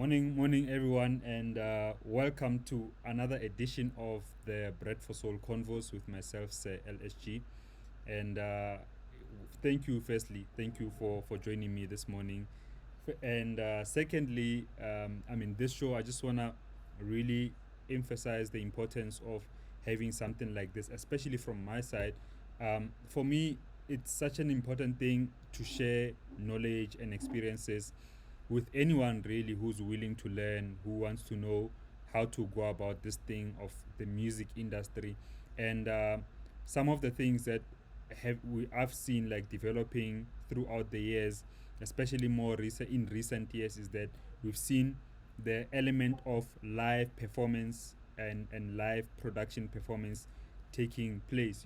Morning, everyone, and welcome to another edition of the Bread for Soul Convos with myself, Sir LSG. And thank you, firstly, thank you for joining me this morning. And secondly, this show, I just want to really emphasize the importance of having something like this, especially from my side. For me, it's such an important thing to share knowledge and experiences with anyone really who's willing to learn, who wants to know how to go about this thing of the music industry, and some of the things that I've seen like developing throughout the years, especially more recent in recent years, is that we've seen the element of live performance and live production performance taking place.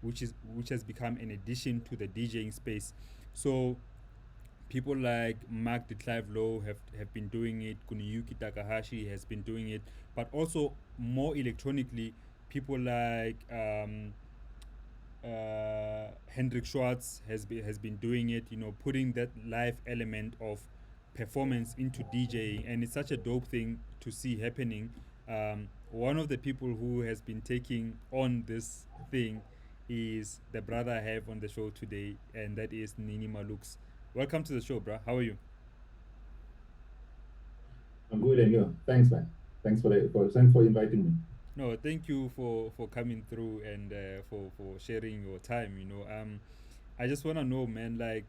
Which has become an addition to the DJing space. So people like Mark de Clive Lowe have been doing it, Kuniyuki Takahashi has been doing it, but also more electronically, people like Hendrik Schwartz has been doing it, putting that live element of performance into DJing, and it's such a dope thing to see happening. One of the people who has been taking on this thing is the brother I have on the show today, and that is NINI Maluk's. Welcome to the show, bro. How are you? I'm good, and you? Thanks, man. Thanks for inviting me. No, thank you for coming through and for sharing your time. I just want to know, man, like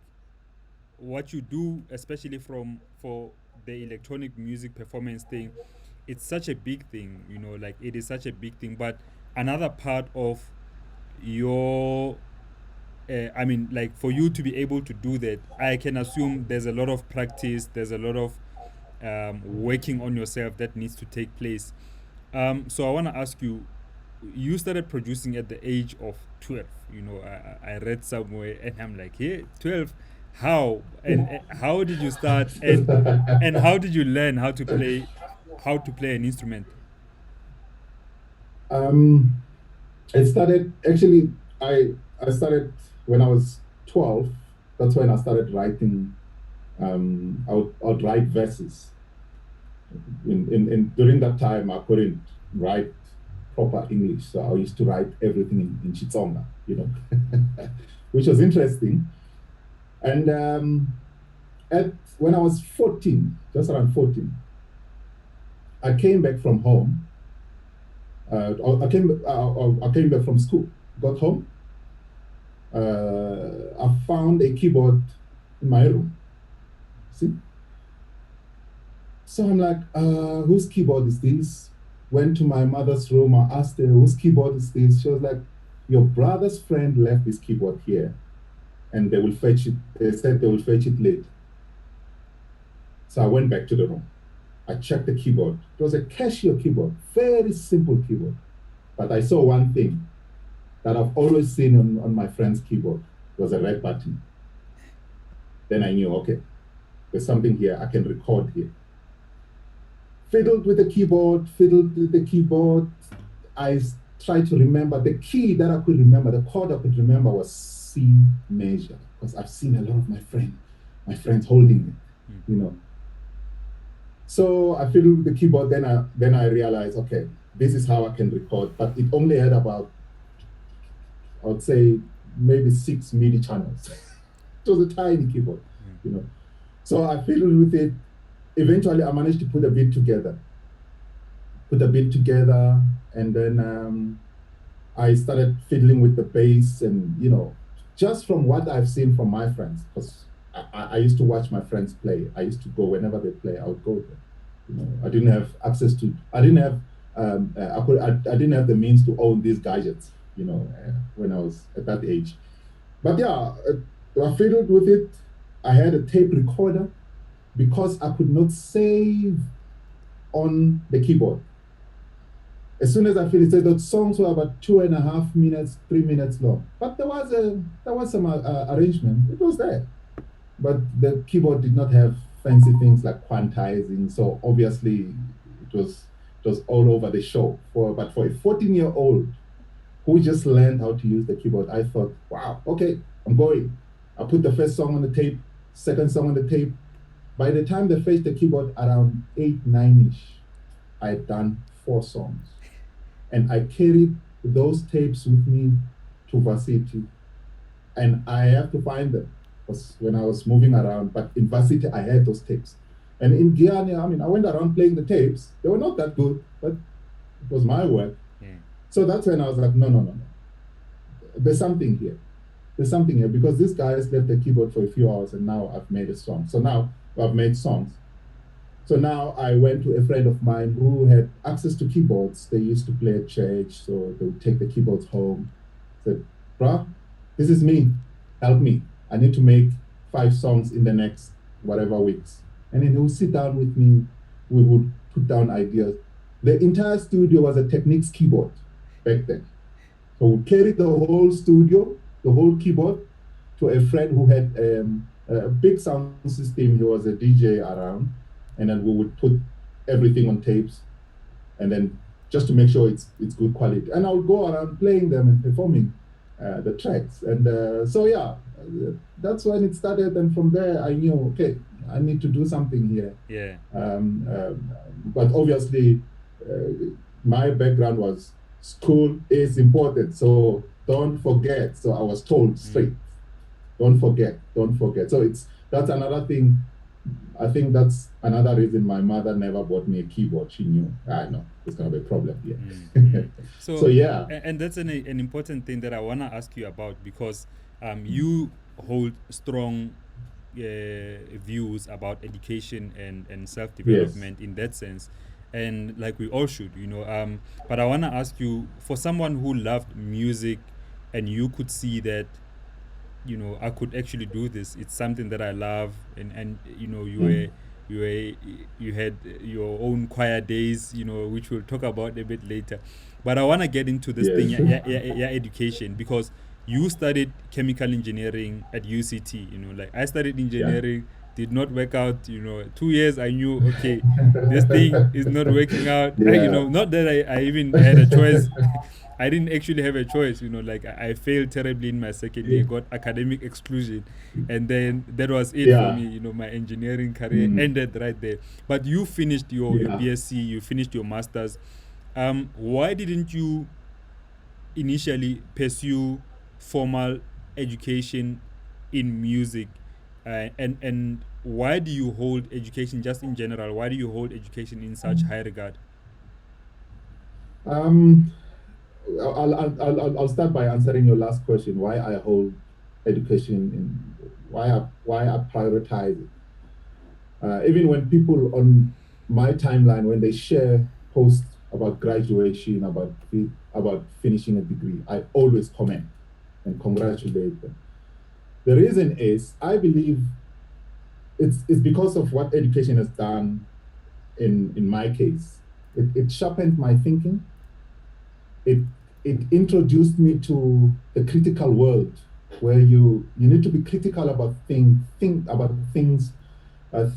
what you do, especially from for the electronic music performance thing. It's such a big thing, like it is such a big thing. But another part of your like for you to be able to do that, I can assume there's a lot of practice, there's a lot of working on yourself that needs to take place. So I want to ask you, you started producing at the age of 12. I read somewhere and I'm like, hey, 12, how? And how did you start? And how did you learn how to play an instrument? um, it started actually. I started when I was 12. That's when I started writing. I would write verses. During that time, I couldn't write proper English, so I used to write everything in Chitsonga, which was interesting. And at when I was 14, just around 14, I came back from home. I came back from school, got home. I found a keyboard in my room. See, so I'm like, whose keyboard is this? Went to my mother's room. I asked her, whose keyboard is this? She was like, your brother's friend left his keyboard here, and they will fetch it. They said they will fetch it late. So I went back to the room. I checked the keyboard. It was a Casio keyboard, very simple keyboard. But I saw one thing that I've always seen on my friend's keyboard. It was a red button. Then I knew, okay, there's something here. I can record here. Fiddled with the keyboard. I tried to remember the key that I could remember, the chord I could remember was C major, because I've seen a lot of my friends holding it, you know. So I fiddled with the keyboard. Then I realized, okay, this is how I can record. But it only had about, I would say, maybe 6 MIDI channels. It was a tiny keyboard, you know. So I fiddled with it. Eventually, I managed to put a bit together, and then I started fiddling with the bass, and just from what I've seen from my friends, because I used to watch my friends play. I used to go whenever they play. I would go there. I didn't have access to. I didn't have. I didn't have the means to own these gadgets. When I was at that age. But yeah, I fiddled with it. I had a tape recorder because I could not save on the keyboard. As soon as I finished, the songs were about 2.5 minutes, 3 minutes long. But there was some arrangement. It was there, but the keyboard did not have fancy things like quantizing. So obviously, it was all over the show. But for a 14-year-old who just learned how to use the keyboard, I thought, wow, okay, I'm going. I put the first song on the tape, second song on the tape, By the time they fetched the keyboard around 8, 9-ish, I had done 4 songs. And I carried those tapes with me to Varsity. And I have to find them because when I was moving around, but in Varsity, I had those tapes. And in Guyana, I mean, I went around playing the tapes. They were not that good, but it was my work. Yeah. So that's when I was like, no, no, no, no. There's something here. There's something here because this guy has left the keyboard for a few hours and now I've made a song. So now I've made songs. So now I went to a friend of mine who had access to keyboards. They used to play at church, so they would take the keyboards home. Said, bruh, this is me. Help me. I need to make 5 songs in the next whatever weeks. And then he would sit down with me. We would put down ideas. The entire studio was a Technics keyboard back then. So we carried the whole studio, the whole keyboard, to a friend who had a big sound system. He was a DJ around, and then we would put everything on tapes, and then just to make sure it's good quality. And I would go around playing them and performing the tracks. And so yeah, that's when it started. And from there, I knew, okay, I need to do something here. Yeah. But obviously, my background was school is important, so don't forget. So I was told straight, don't forget, don't forget. So that's another thing. I think that's another reason my mother never bought me a keyboard. She knew, I know there's gonna be a problem here. So yeah. And that's an important thing that I wanna ask you about because you hold strong views about education and self-development in that sense, and like we all should, but I want to ask you, for someone who loved music and you could see that I could actually do this, it's something that I love, and you had your own choir days, which we'll talk about a bit later, but I want to get into this thing, education, because you studied chemical engineering at UCT. Like I studied engineering, did not work out. 2 years, I knew, okay, this thing is not working out. Not that I even had a choice. I didn't actually have a choice. Like I failed terribly in my second year, got academic exclusion, and then that was it for me. My engineering career ended right there. But you finished your BSc, you finished your masters. Why didn't you initially pursue formal education in music, and why do you hold education, just in general, why do you hold education in such high regard? I'll start by answering your last question, why I hold education in, why I prioritize it. Even when people on my timeline, when they share posts about graduation, about finishing a degree, I always comment and congratulate them. The reason is, I believe it's because of what education has done in my case. It sharpened my thinking. It introduced me to the critical world, where you need to be critical about think about things,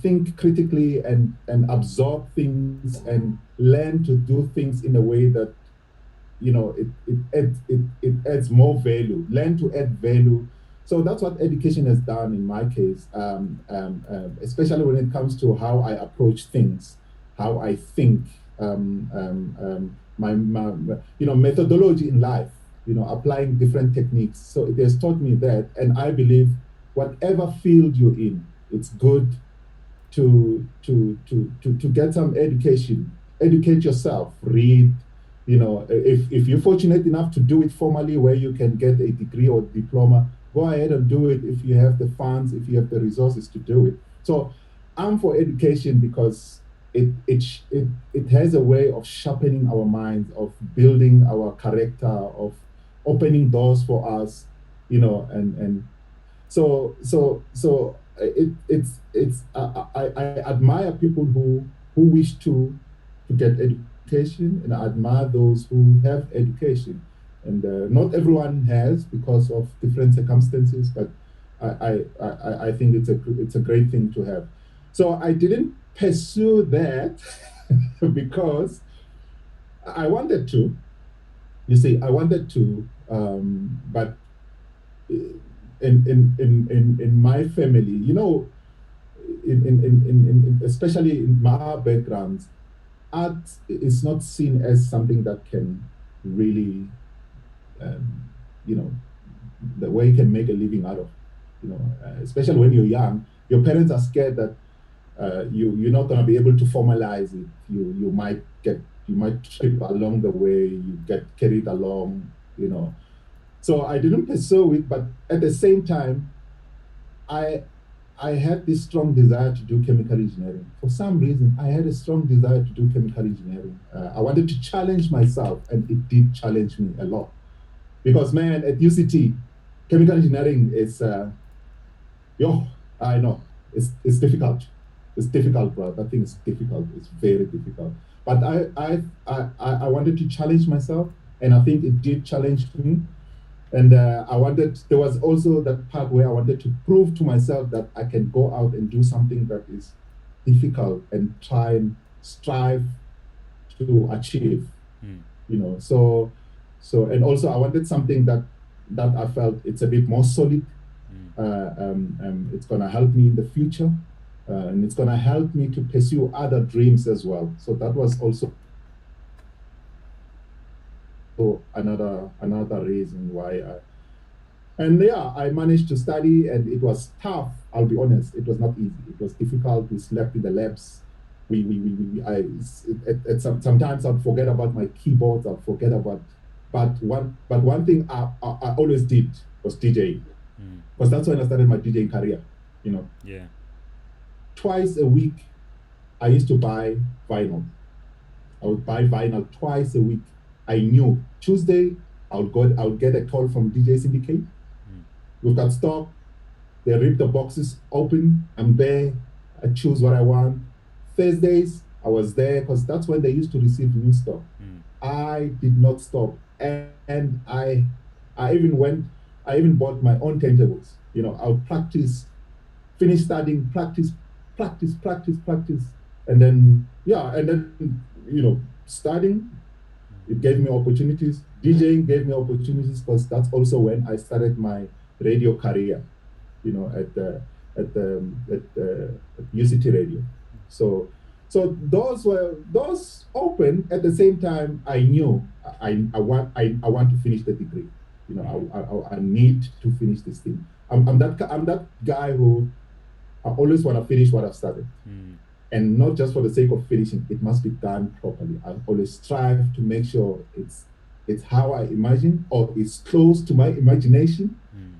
think critically and absorb things and learn to do things in a way that it adds more value. Learn to add value. So that's what education has done in my case, especially when it comes to how I approach things, how I think, my methodology in life, applying different techniques. So it has taught me that, and I believe whatever field you're in, it's good to get some education, educate yourself, read. If you're fortunate enough to do it formally, where you can get a degree or diploma, go ahead and do it if you have the funds, if you have the resources to do it. So I'm for education because it has a way of sharpening our minds, of building our character, of opening doors for us, and so I admire people who wish to get education, and I admire those who have education. And not everyone has, because of different circumstances, but I think it's a great thing to have. So I didn't pursue that because I wanted to. You see, I wanted to, but in my family, especially in my backgrounds, art is not seen as something that can really, um, you know, the way you can make a living out of. Especially when you're young, your parents are scared that you're not going to be able to formalize it. You might trip along the way. You get carried along. So I didn't pursue it, but at the same time, I I had this strong desire to do chemical engineering. For some reason, I had a strong desire to do chemical engineering. I wanted to challenge myself, and it did challenge me a lot. Because, man, at UCT, chemical engineering is, yo, I know, it's difficult. It's difficult, bro. That thing is difficult. It's very difficult. But I wanted to challenge myself, and I think it did challenge me. And there was also that part where I wanted to prove to myself that I can go out and do something that is difficult and try and strive to achieve. Mm. And also I wanted something that I felt it's a bit more solid. It's gonna help me in the future, and it's gonna help me to pursue other dreams as well. So that was also another reason why I managed to study, and it was tough. I'll be honest, it was not easy. It was difficult. We slept in the labs. Sometimes I'd forget about my keyboards. I'd forget about, but one thing I always did was DJing, because that's when I started my DJing career. Yeah. Twice a week, I used to buy vinyl. I would buy vinyl twice a week. I knew Tuesday I would get a call from DJ Syndicate. We've got stock. They rip the boxes open. I'm there. I choose what I want. Thursdays, I was there because that's when they used to receive new stock. I did not stop, and I even bought my own turntables. I would practice, finish studying, practice, and then studying. It gave me opportunities. DJing gave me opportunities, because that's also when I started my radio career, at UCT Radio. So those open. At the same time, I knew I want to finish the degree. I need to finish this thing. I'm that guy who I always want to finish what I've started. And not just for the sake of finishing, it must be done properly. I always strive to make sure it's how I imagine, or it's close to my imagination. I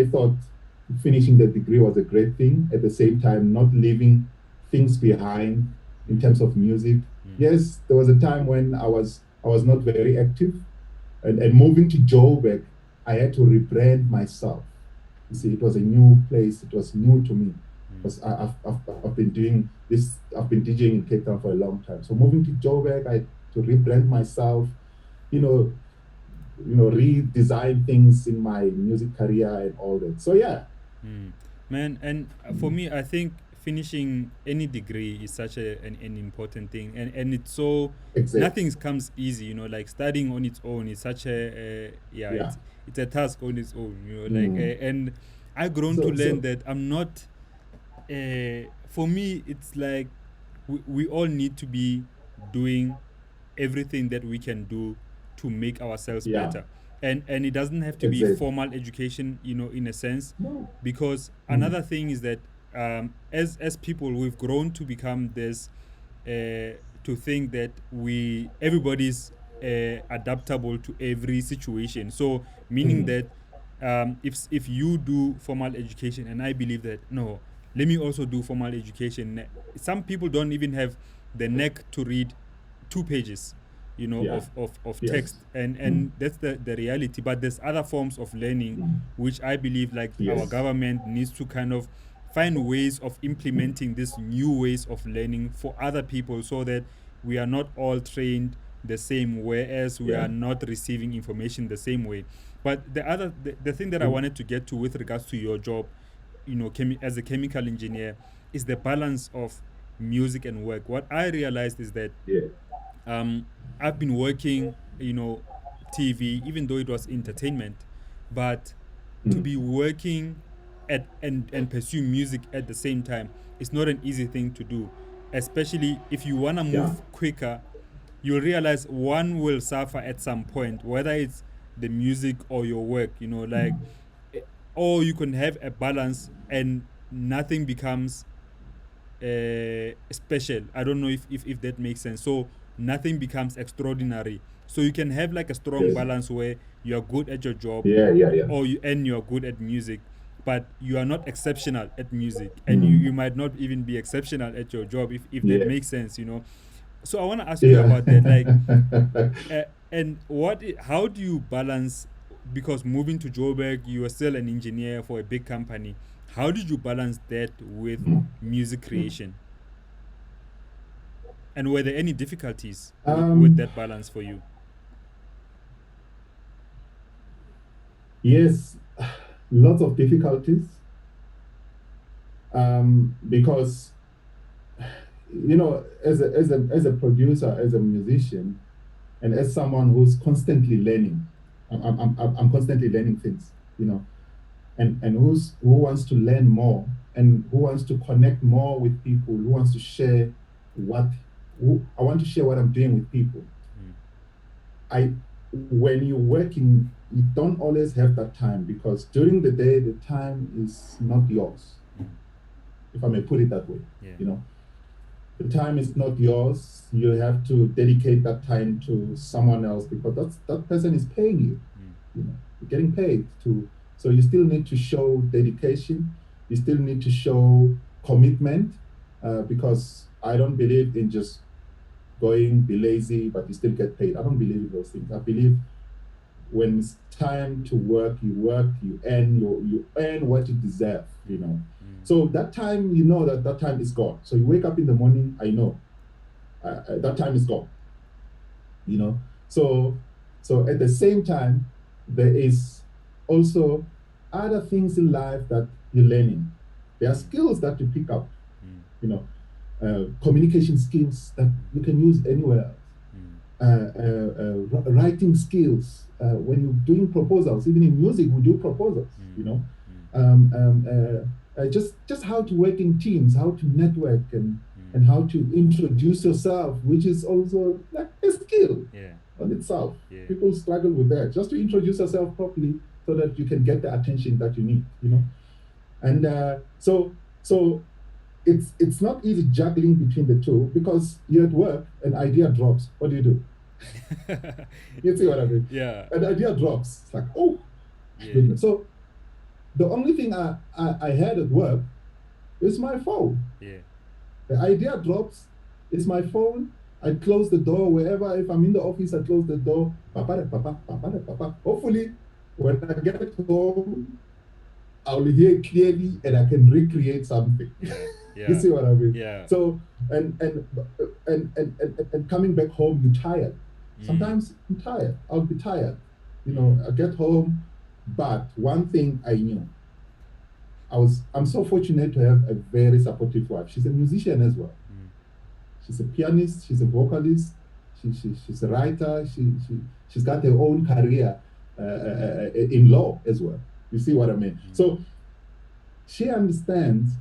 thought finishing the degree was a great thing. At the same time, not leaving things behind in terms of music. Yes, there was a time when I was not very active, and moving to Joburg, I had to rebrand myself. You see, it was a new place. It was new to me, because I've been doing this. I've been DJing in Cape Town for a long time. So moving to Joburg, I had to rebrand myself. Redesign things in my music career and all that. So yeah. Man, and for me, I think finishing any degree is such an important thing, and it's so Exactly. nothing comes easy. Like studying on its own is such it's a task on its own. And I've grown to learn that I'm not. For me, it's like we all need to be doing everything that we can do to make ourselves better, and it doesn't have to be formal education, in a sense. No. Because another thing is that as people, we've grown to become this, to think that everybody's adaptable to every situation. So meaning that if you do formal education, and I believe that no, let me also do formal education. Some people don't even have the neck to read 2 pages, of text, and that's the reality. But there's other forms of learning which I believe, like, our government needs to kind of find ways of implementing these new ways of learning for other people, so that we are not all trained the same way, as we are not receiving information the same way. But the thing that I wanted to get to with regards to your job, as a chemical engineer, is the balance of music and work. What I realized is that I've been working, TV, even though it was entertainment, but to be working at and pursue music at the same time is not an easy thing to do, especially if you want to Yeah. move quicker. You'll realize one will suffer at some point, whether it's the music or your work, like, or you can have a balance and nothing becomes special. I don't know if that makes sense. So nothing becomes extraordinary. So you can have like a strong Yes. balance where you are good at your job, Yeah. or you are good at music, but you are not exceptional at music, and you might not even be exceptional at your job, if that Yeah. makes sense. So I want to ask you Yeah. about that, like, and how do you balance, because moving to Joburg, you are still an engineer for a big company. How did you balance that with music creation? And were there any difficulties with Um, that balance for you? yes, lots of difficulties. Because as a producer, as a musician, and as someone who's constantly learning, I'm constantly learning things, and who wants to learn more, and who wants to connect more with people, who wants to share what I want to share what I'm doing with people. When you're working, you don't always have that time, because during the day the time is not yours, if I may put it that way. Yeah. The time is not yours. You have to dedicate that time to someone else, because that person is paying you. You're getting paid to. So you still need to show dedication. You still need to show commitment, because I don't believe in just be lazy, but you still get paid. I don't believe in those things. I believe when it's time to work, you earn what you deserve. So that time, that time is gone. So you wake up in the morning, I know that time is gone. So at the same time, there is also other things in life that you're learning. There are skills that you pick up, communication skills that you can use anywhere else. Writing skills, when you're doing proposals, even in music, we do proposals. Just how to work in teams, how to network, and how to introduce yourself, which is also like a skill on itself. People struggle with that, just to introduce yourself properly so that you can get the attention that you need. And so it's not easy juggling between the two, because you're at work, an idea drops. What do? You see what I mean? Yeah. An idea drops. It's like, oh, goodness. So the only thing I had at work is my phone. The idea drops, it's my phone. I close the door wherever. If I'm in the office, I close the door. Papa. Hopefully, when I get home, I'll hear clearly and I can recreate something. You see what I mean? Yeah. So and coming back home, you're tired. Sometimes I'm tired. I'll be tired. I get home, but one thing I knew, I'm so fortunate to have a very supportive wife. She's a musician as well. She's a pianist. She's a vocalist. She's a writer. She's got her own career in law as well. You see what I mean? So she understands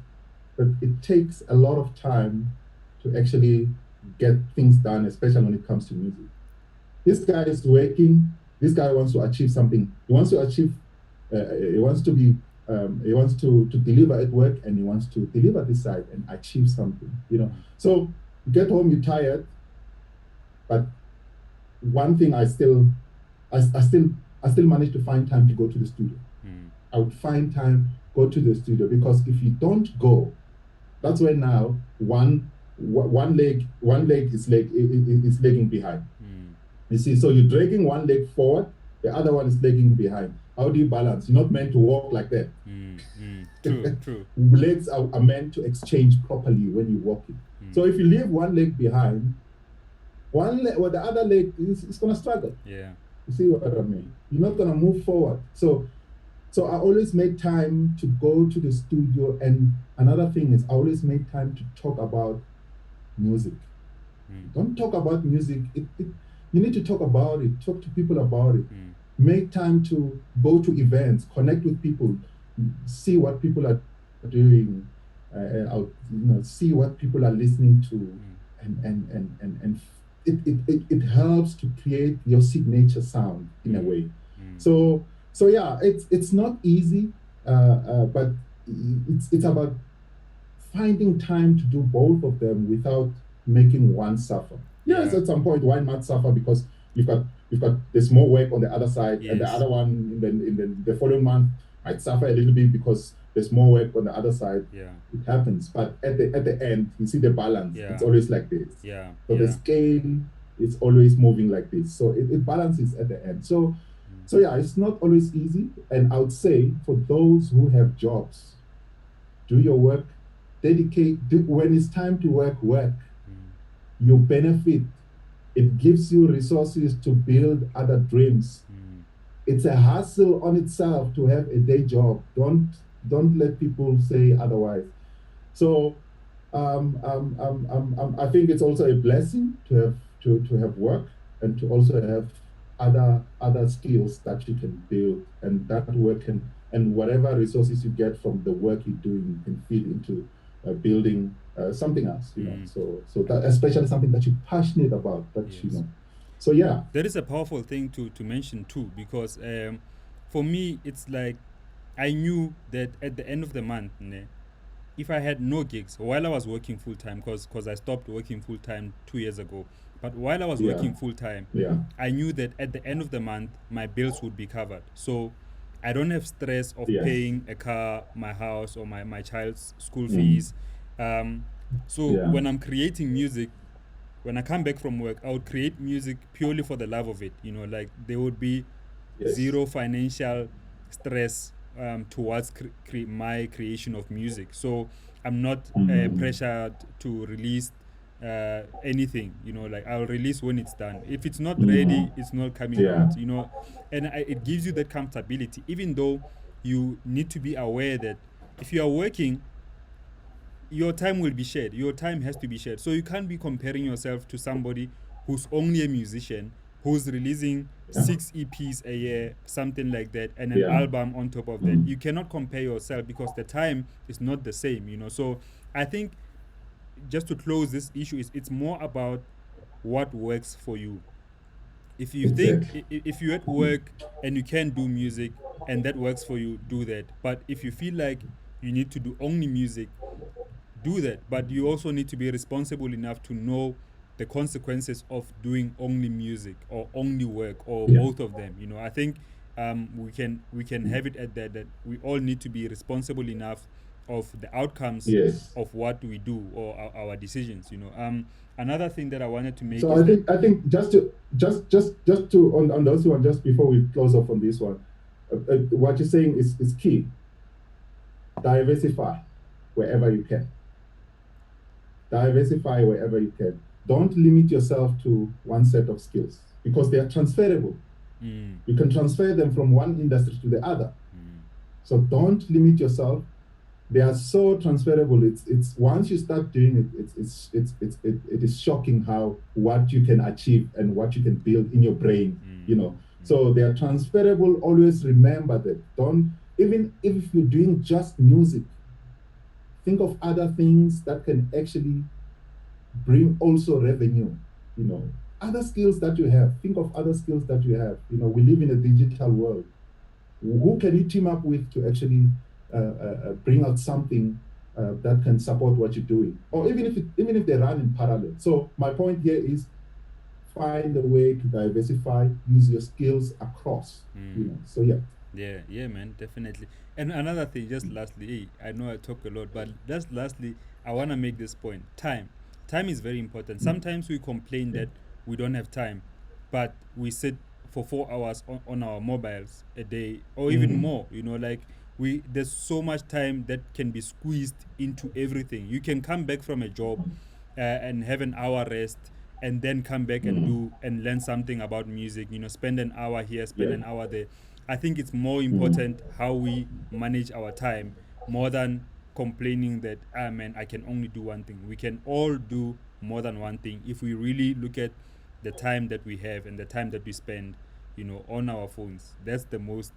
that it takes a lot of time to actually get things done, especially when it comes to music. This guy is working. This guy wants to achieve something. He wants to achieve. He wants to be. He wants to deliver at work, and he wants to deliver this side and achieve something. So you get home, you're tired. But one thing, I still manage to find time to go to the studio. I would find time, go to the studio, because if you don't go, that's where now one leg is lagging behind. You see, so you're dragging one leg forward, the other one is lagging behind. How do you balance? You're not meant to walk like that. True. Legs are meant to exchange properly when you're walking. So if you leave one leg behind, the other leg is going to struggle. Yeah. You see what I mean? You're not going to move forward. So I always made time to go to the studio. And another thing is, I always made time to talk about music. Don't talk about music. You need to talk about it. Talk to people about it. make time to go to events, connect with people, see what people are doing, see what people are listening to, and it helps to create your signature sound in a way. So yeah, it's not easy, but it's about finding time to do both of them without making one suffer. Yes, Yeah. at some point, why not suffer? Because you've got there's more work on the other side, and the Yes. other one in the following month might suffer a little bit because there's more work on the other side. Yeah. It happens, but at the end, you see the balance. It's Yeah. always like this. Yeah. So the Yeah. scale is always moving like this. So it balances at the end. So yeah, it's not always easy. And I would say for those who have jobs, do your work, when it's time to work. You benefit. It gives you resources to build other dreams. It's a hustle on itself to have a day job. Don't let people say otherwise. So I think it's also a blessing to have to have work and to also have other skills that you can build, and that work can, and whatever resources you get from the work you're doing can feed into building something else. So that, especially something that you're passionate about. Yes. So yeah, That is a powerful thing to mention too, because for me it's like I knew that at the end of the month, ne, if I had no gigs while I was working full time, because I stopped working full time 2 years ago, but while I was yeah, working full time, yeah, I knew that at the end of the month my bills would be covered. So I don't have stress of yes, paying a car, my house, or my child's school mm, fees. Um, so yeah, when I'm creating music, when I come back from work, I would create music purely for the love of it. Like there would be yes, zero financial stress towards my creation of music. So I'm not mm, pressured to release anything. Like I'll release when it's done. If it's not ready, mm, it's not coming yeah, out. And it gives you that comfortability, even though you need to be aware that if you are working, your time will be shared. Your time has to be shared. So you can't be comparing yourself to somebody who's only a musician, who's releasing yeah, 6 EPs a year, something like that, and an yeah, album on top of that. mm, You cannot compare yourself because the time is not the same. So I think just to close this issue, it's more about what works for you. If you think exactly. if you're at work and you can do music and that works for you, do that. But if you feel like you need to do only music, do that, but you also need to be responsible enough to know the consequences of doing only music or only work or Yeah. both of them. I think we can have it at that we all need to be responsible enough of the outcomes Yes. of what we do or our decisions. Another thing that I wanted to make So is that I think just to on those one, just before we close off on this one, what you're saying is key. Diversify wherever you can. Diversify wherever you can. Don't limit yourself to one set of skills because they are transferable. mm, You can transfer them from one industry to the other. mm, So don't limit yourself. They are so transferable. It's once you start doing it, it is shocking how what you can achieve and what you can build in your brain. mm, mm, So they are transferable. Always remember that. Don't, even if you're doing just music, think of other things that can actually bring also revenue. You know, other skills that you have. Think of other skills that you have. We live in a digital world. Who can you team up with to actually bring out something that can support what you're doing, or even if they run in parallel. So my point here is find a way to diversify, use your skills across. mm. So yeah, Yeah, yeah, man, definitely. And another thing, just lastly, I know I talk a lot, but just lastly, I want to make this point. Time is very important. Sometimes we complain yeah, that we don't have time, but we sit for 4 hours on our mobiles a day, or even mm, more. Like there's so much time that can be squeezed into everything. You can come back from a job and have an hour rest, and then come back and mm, do and learn something about music. Spend an hour here, spend yeah, an hour there. I think it's more mm, important how we manage our time more than complaining that, man, I can only do one thing. We can all do more than one thing if we really look at the time that we have and the time that we spend. on our phones. That's the most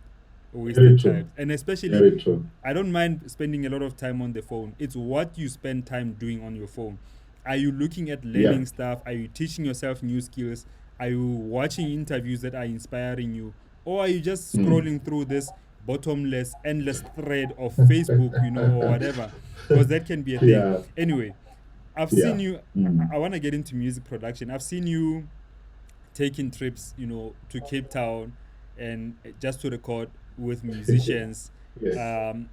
Very wasted true. time. And especially, Very true. I don't mind spending a lot of time on the phone. It's what you spend time doing on your phone. Are you looking at Yeah. learning stuff? Are you teaching yourself new skills? Are you watching interviews that are inspiring you? Or are you just Mm. scrolling through this bottomless, endless thread of Facebook, or whatever? Because that can be a thing. Yeah. Anyway, I've Yeah. seen you. Mm. I want to get into music production. I've seen you taking trips, to Cape Town and just to record with musicians. Yes.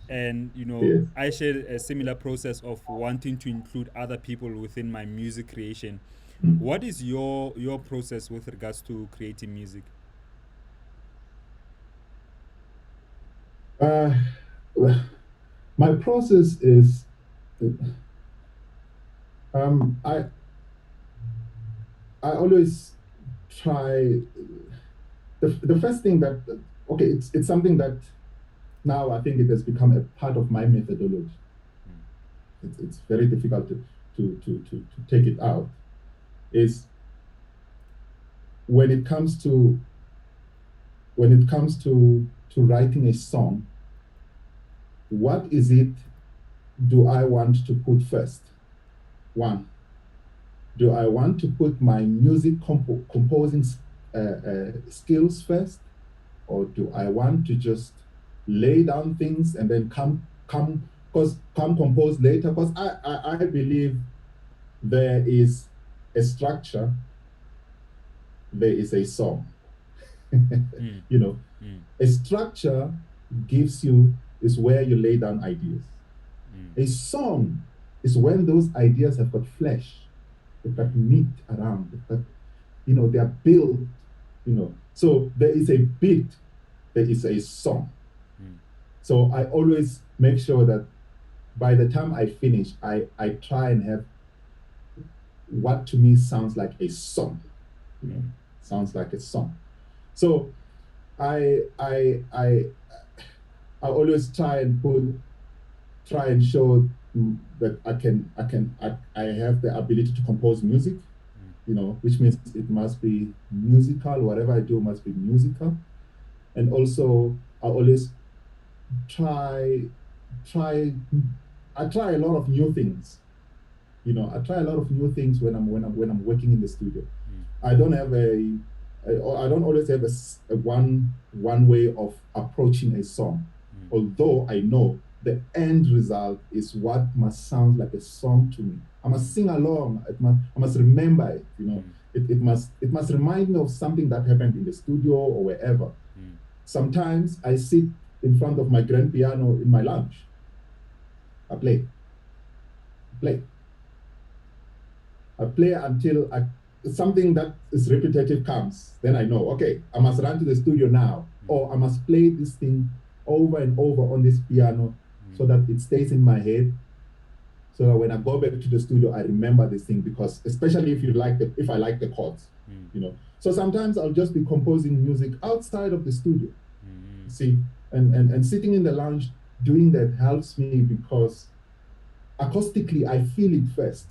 And Yes. I shared a similar process of wanting to include other people within my music creation. Mm. What is your process with regards to creating music? Uh, my process is um, I I always try the first thing that okay it's something that now I think it has become a part of my methodology. It's very difficult to take it out. Is when it comes to to writing a song, what is it do I want to put first? One, do I want to put my music composing skills first, or do I want to just lay down things and then come compose later? Because I believe there is a structure, there is a song. Mm, You know, mm, a structure gives you is where you lay down ideas. mm, A song is when those ideas have got flesh, they've got meat around, they've got, they are built, So there is a beat, there is a song. mm, So I always make sure that by the time I finish, I try and have what to me sounds like a song. Sounds like a song. So I I I I always try and show that I have the ability to compose music, which means it must be musical. Whatever I do must be musical. And also I always try try I try a lot of new things. I try a lot of new things when I'm working in the studio. I don't have I don't always have a one way of approaching a song, although I know the end result is what must sound like a song to me. I must sing along. I must remember it. It must remind me of something that happened in the studio or wherever. Sometimes I sit in front of my grand piano in my lounge. I play. I play until something that is repetitive comes. Then I know, okay, I must run to the studio now, or I must play this thing over and over on this piano so that it stays in my head. So that when I go back to the studio, I remember this thing, because especially if I like the chords, So sometimes I'll just be composing music outside of the studio. See, and sitting in the lounge doing that helps me because acoustically I feel it first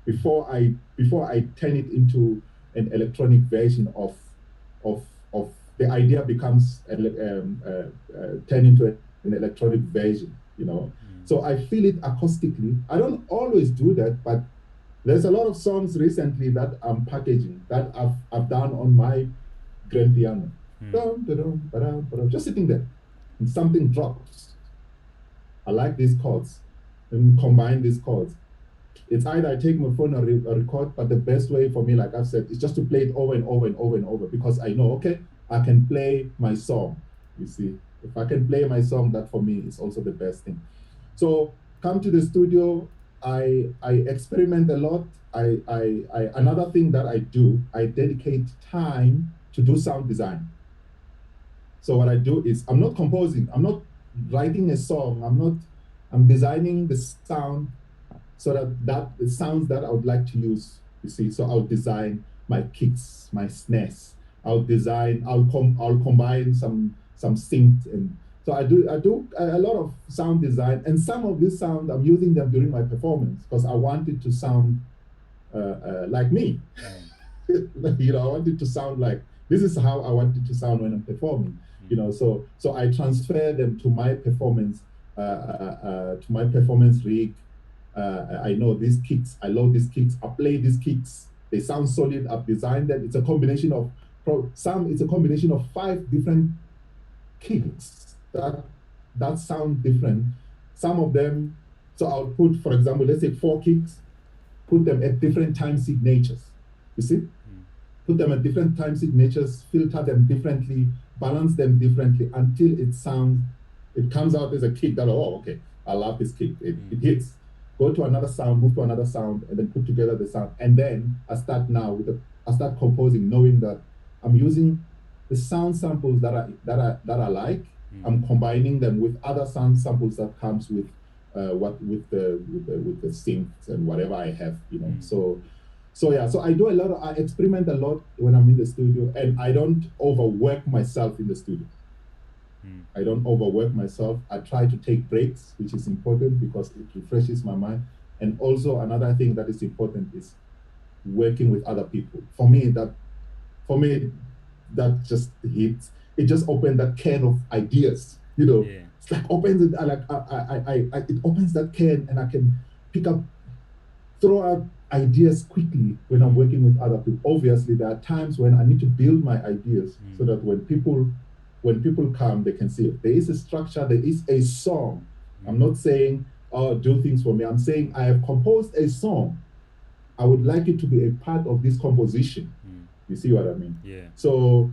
before I turn it into an electronic version of the idea becomes turned into an electronic version. So I feel it acoustically. I don't always do that, but there's a lot of songs recently that I'm packaging that I've done on my grand piano. Just sitting there, and something drops. I like these chords, and combine these chords. It's either I take my phone or record, but the best way for me, like I've said, is just to play it over and over and over and over, because I know, okay, I can play my song. You see, if I can play my song, that for me is also the best thing. So come to the studio. I experiment a lot. Another thing that I do, I dedicate time to do sound design. So what I do is I'm not composing, I'm not writing a song, I'm designing the sound so that the sounds that I would like to use, you see. So I'll design my kicks, my snares. I'll combine some synth, and so I do a lot of sound design, and some of this sound I'm using them during my performance because I want it to sound like me. I want it to sound like this is how I want it to sound when I'm performing. So I transfer them to my performance rig. I know these kicks. I love these kicks. I play these kicks. They sound solid. I've designed them. It's a combination of It's a combination of 5 different kicks that sound different. Some of them. So I'll put, for example, let's say 4 kicks. Put them at different time signatures. You see? Put them at different time signatures, filter them differently, balance them differently until it comes out as a kick that, oh, okay, I love this kick. It hits. Go to another sound, move to another sound, and then put together the sound. And then I start composing, knowing that I'm using the sound samples that I like. I'm combining them with other sound samples that comes with with the synths and whatever I have, So I experiment a lot when I'm in the studio, and I don't overwork myself in the studio. I don't overwork myself. I try to take breaks, which is important because it refreshes my mind. And also another thing that is important is working with other people. For me, that just hits. It just opened that can of ideas. It's like opens it. It opens that can, and I can throw out ideas quickly when I'm working with other people. Obviously, there are times when I need to build my ideas so that when people come, they can see it. There is a structure, there is a song. I'm not saying, oh, do things for me. I'm saying I have composed a song. I would like it to be a part of this composition. You see what I mean? Yeah. So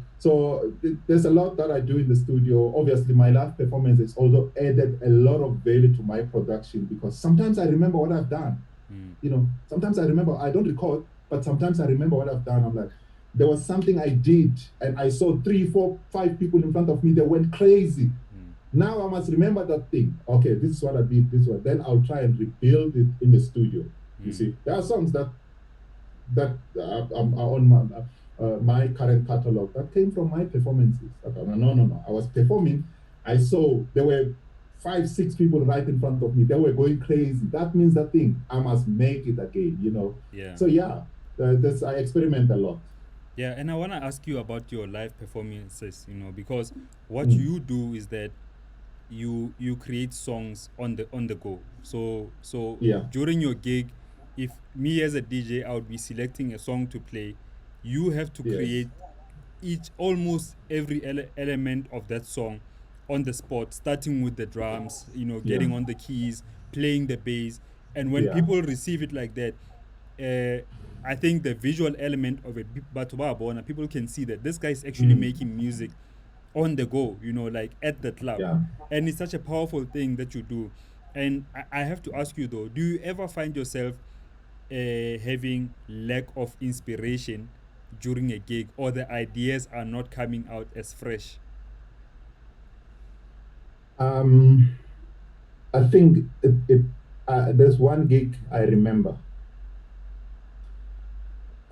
there's a lot that I do in the studio. Obviously, my live performance has also added a lot of value to my production because sometimes I remember what I've done. Sometimes I remember, I don't record, but sometimes I remember what I've done. I'm like, there was something I did, and I saw 3, 4, 5 people in front of me. They went crazy. Now I must remember that thing. Okay, this is what I did. This one. Then I'll try and rebuild it in the studio. You see, there are songs that are on my current catalog that came from my performances. No. I was performing. I saw there were 5, 6 people right in front of me. They were going crazy. That means that thing, I must make it again, Yeah. So I experiment a lot. Yeah, and I want to ask you about your live performances, because what you do is that you create songs on the go. So during your gig, if me as a DJ, I would be selecting a song to play, you have to create almost every element of that song on the spot, starting with the drums, getting on the keys, playing the bass. And when people receive it like that, I think the visual element of it, but people can see that this guy is actually making music on the go, like at the club. Yeah. And it's such a powerful thing that you do. And I have to ask you though, do you ever find yourself having lack of inspiration during a gig, or the ideas are not coming out as fresh? I think there's one gig I remember.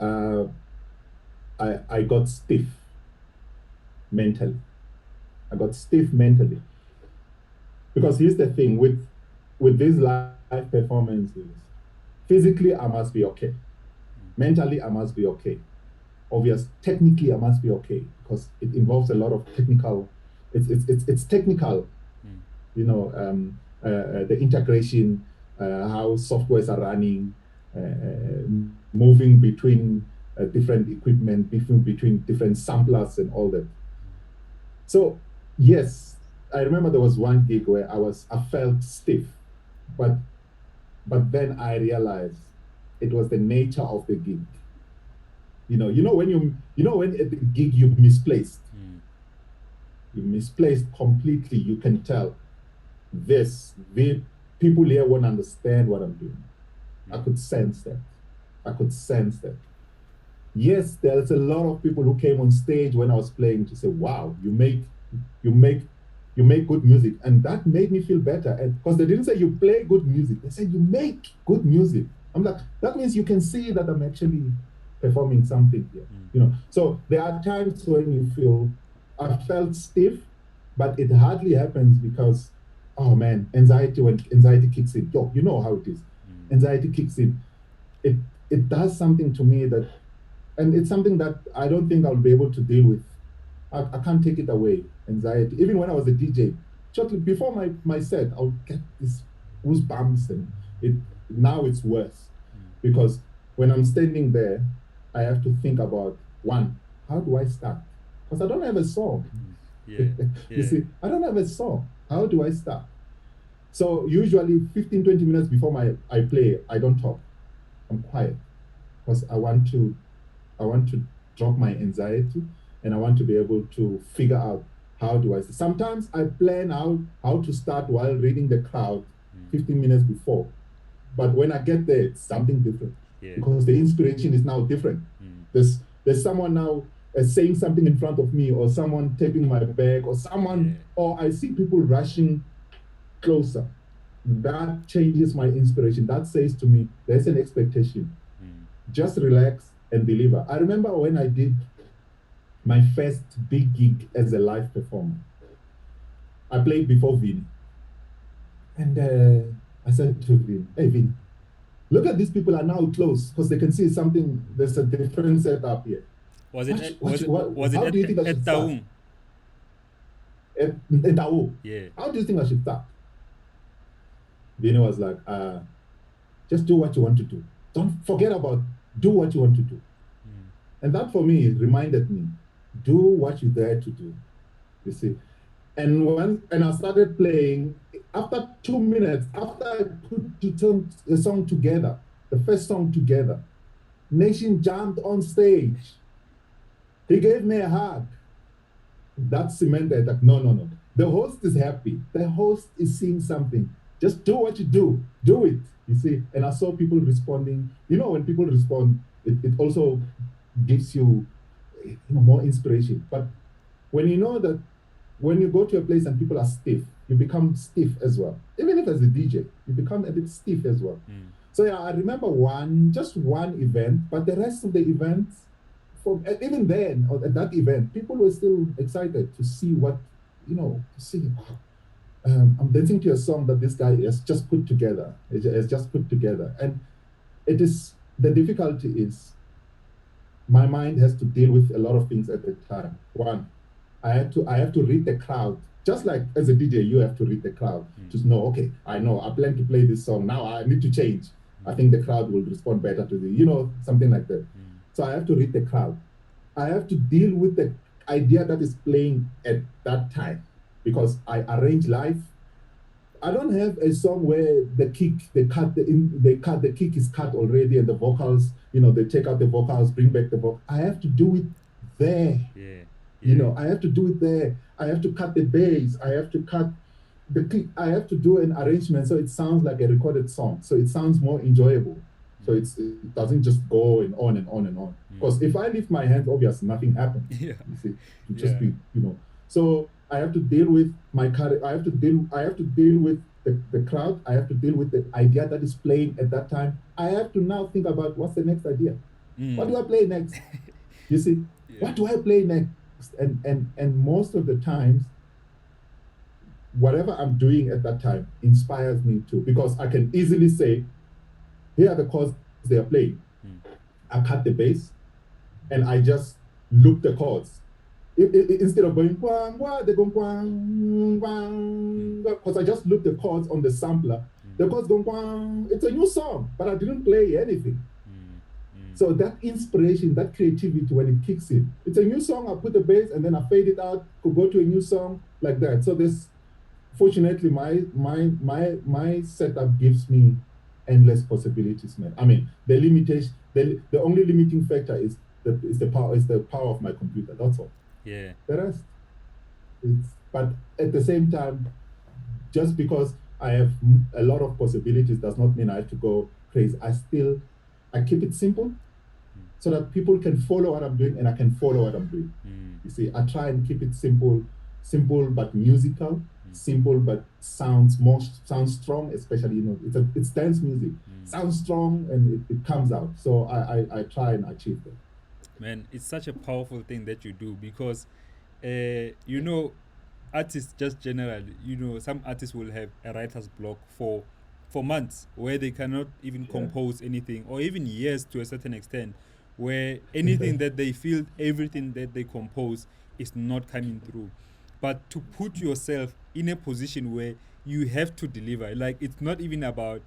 I got stiff mentally. Because here's the thing with these live performances, physically I must be okay. Mentally I must be okay. Technically I must be okay because it involves a lot of technical. It's technical. The integration, how softwares are running, moving between different equipment, between different samplers and all that. So yes, I remember there was one gig where I felt stiff, but then I realized it was the nature of the gig. When at the gig you misplaced. You misplaced completely. You can tell the people here won't understand what I'm doing. I could sense that. Yes, there's a lot of people who came on stage when I was playing to say, wow, you make good music. And that made me feel better. And because they didn't say you play good music, they said you make good music. I'm like, that means you can see that I'm actually performing something here. So there are times when you feel, I felt stiff, but it hardly happens because, oh man, when anxiety kicks in, you know how it is. Anxiety kicks in. It does something to me that and it's something that I don't think I'll be able to deal with. I can't take it away. Anxiety. Even when I was a DJ, shortly before my set, I'll get this goosebumps, and it now it's worse because when I'm standing there, I have to think about one, how do I start? Because I don't have a song. Yeah. You see, I don't have a song. How do I start? So usually 15, 20 minutes before I play, I don't talk. I'm quiet because I want to drop my anxiety, and I want to be able to figure out how do I. Sometimes I plan out how to start while reading the crowd 15 minutes before, but when I get there, it's something different because the inspiration is now different. There's someone now saying something in front of me, or someone tapping my back, or someone, or I see people rushing closer. That changes my inspiration. That says to me, there's an expectation. Just relax and deliver. I remember when I did my first big gig as a live performer. I played before Vini. And I said to Vini, hey Vini, look at these people are now close because they can see something, there's a different setup here. Was it how do you think I should start? In Tao. Yeah. How do you think I should start? Vini was like, just do what you want to do. Don't forget about do what you want to do. And that for me reminded me, do what you're there to do. You see. And I started playing, after 2 minutes, after I put the song together, the first song together, Nation jumped on stage. He gave me a hug. That cemented that no. The host is happy. The host is seeing something. Just do what you do. Do it. You see. And I saw people responding. You know, when people respond, it also gives you more inspiration. But when you know that when you go to a place and people are stiff, you become stiff as well. Even if as a DJ, you become a bit stiff as well. So yeah, I remember just one event, but the rest of the events, even then, at that event, people were still excited to see to see, I'm dancing to a song that this guy has just put together. And the difficulty is, my mind has to deal with a lot of things at the time. One, I have to read the crowd. Just like as a DJ, you have to read the crowd to know, okay, I know I plan to play this song. Now I need to change. I think the crowd will respond better to something like that. So I have to read the crowd. I have to deal with the idea that is playing at that time because I arrange live. I don't have a song where the kick is cut already and the vocals, they take out the vocals, bring back the vocal. I have to do it there. I have to do it there. I have to cut the bass. I have to cut the kick. I have to do an arrangement so it sounds like a recorded song. So it sounds more enjoyable. So it doesn't just go and on and on and on. Because if I lift my hands, obviously nothing happens. You see, to just be, So I have to deal with my car. I have to deal with the crowd. I have to deal with the idea that is playing at that time. I have to now think about what's the next idea. What do I play next? You see, what do I play next? And most of the times, whatever I'm doing at that time inspires me too, because I can easily say, here are the chords they are playing. I cut the bass and I just loop the chords. Instead of going they go because I just loop the chords on the sampler. The chords go it's a new song, but I didn't play anything. So that inspiration, that creativity, when it kicks in, it's a new song. I put the bass and then I fade it out, could go to a new song like that. So fortunately, my setup gives me endless possibilities, man. I mean, the limitation, the only limiting factor is the power of my computer. That's all. Yeah. The rest, but at the same time, just because I have a lot of possibilities does not mean I have to go crazy. I keep it simple so that people can follow what I'm doing and I can follow what I'm doing. You see, I try and keep it simple but musical, simple but sounds strong, especially, it's dance music. Sounds strong and it comes out. So I try and achieve that. Man, it's such a powerful thing that you do because, artists just generally, some artists will have a writer's block for months where they cannot even compose anything, or even years to a certain extent, where anything that they feel, everything that they compose is not coming through. But to put yourself in a position where you have to deliver, like it's not even about,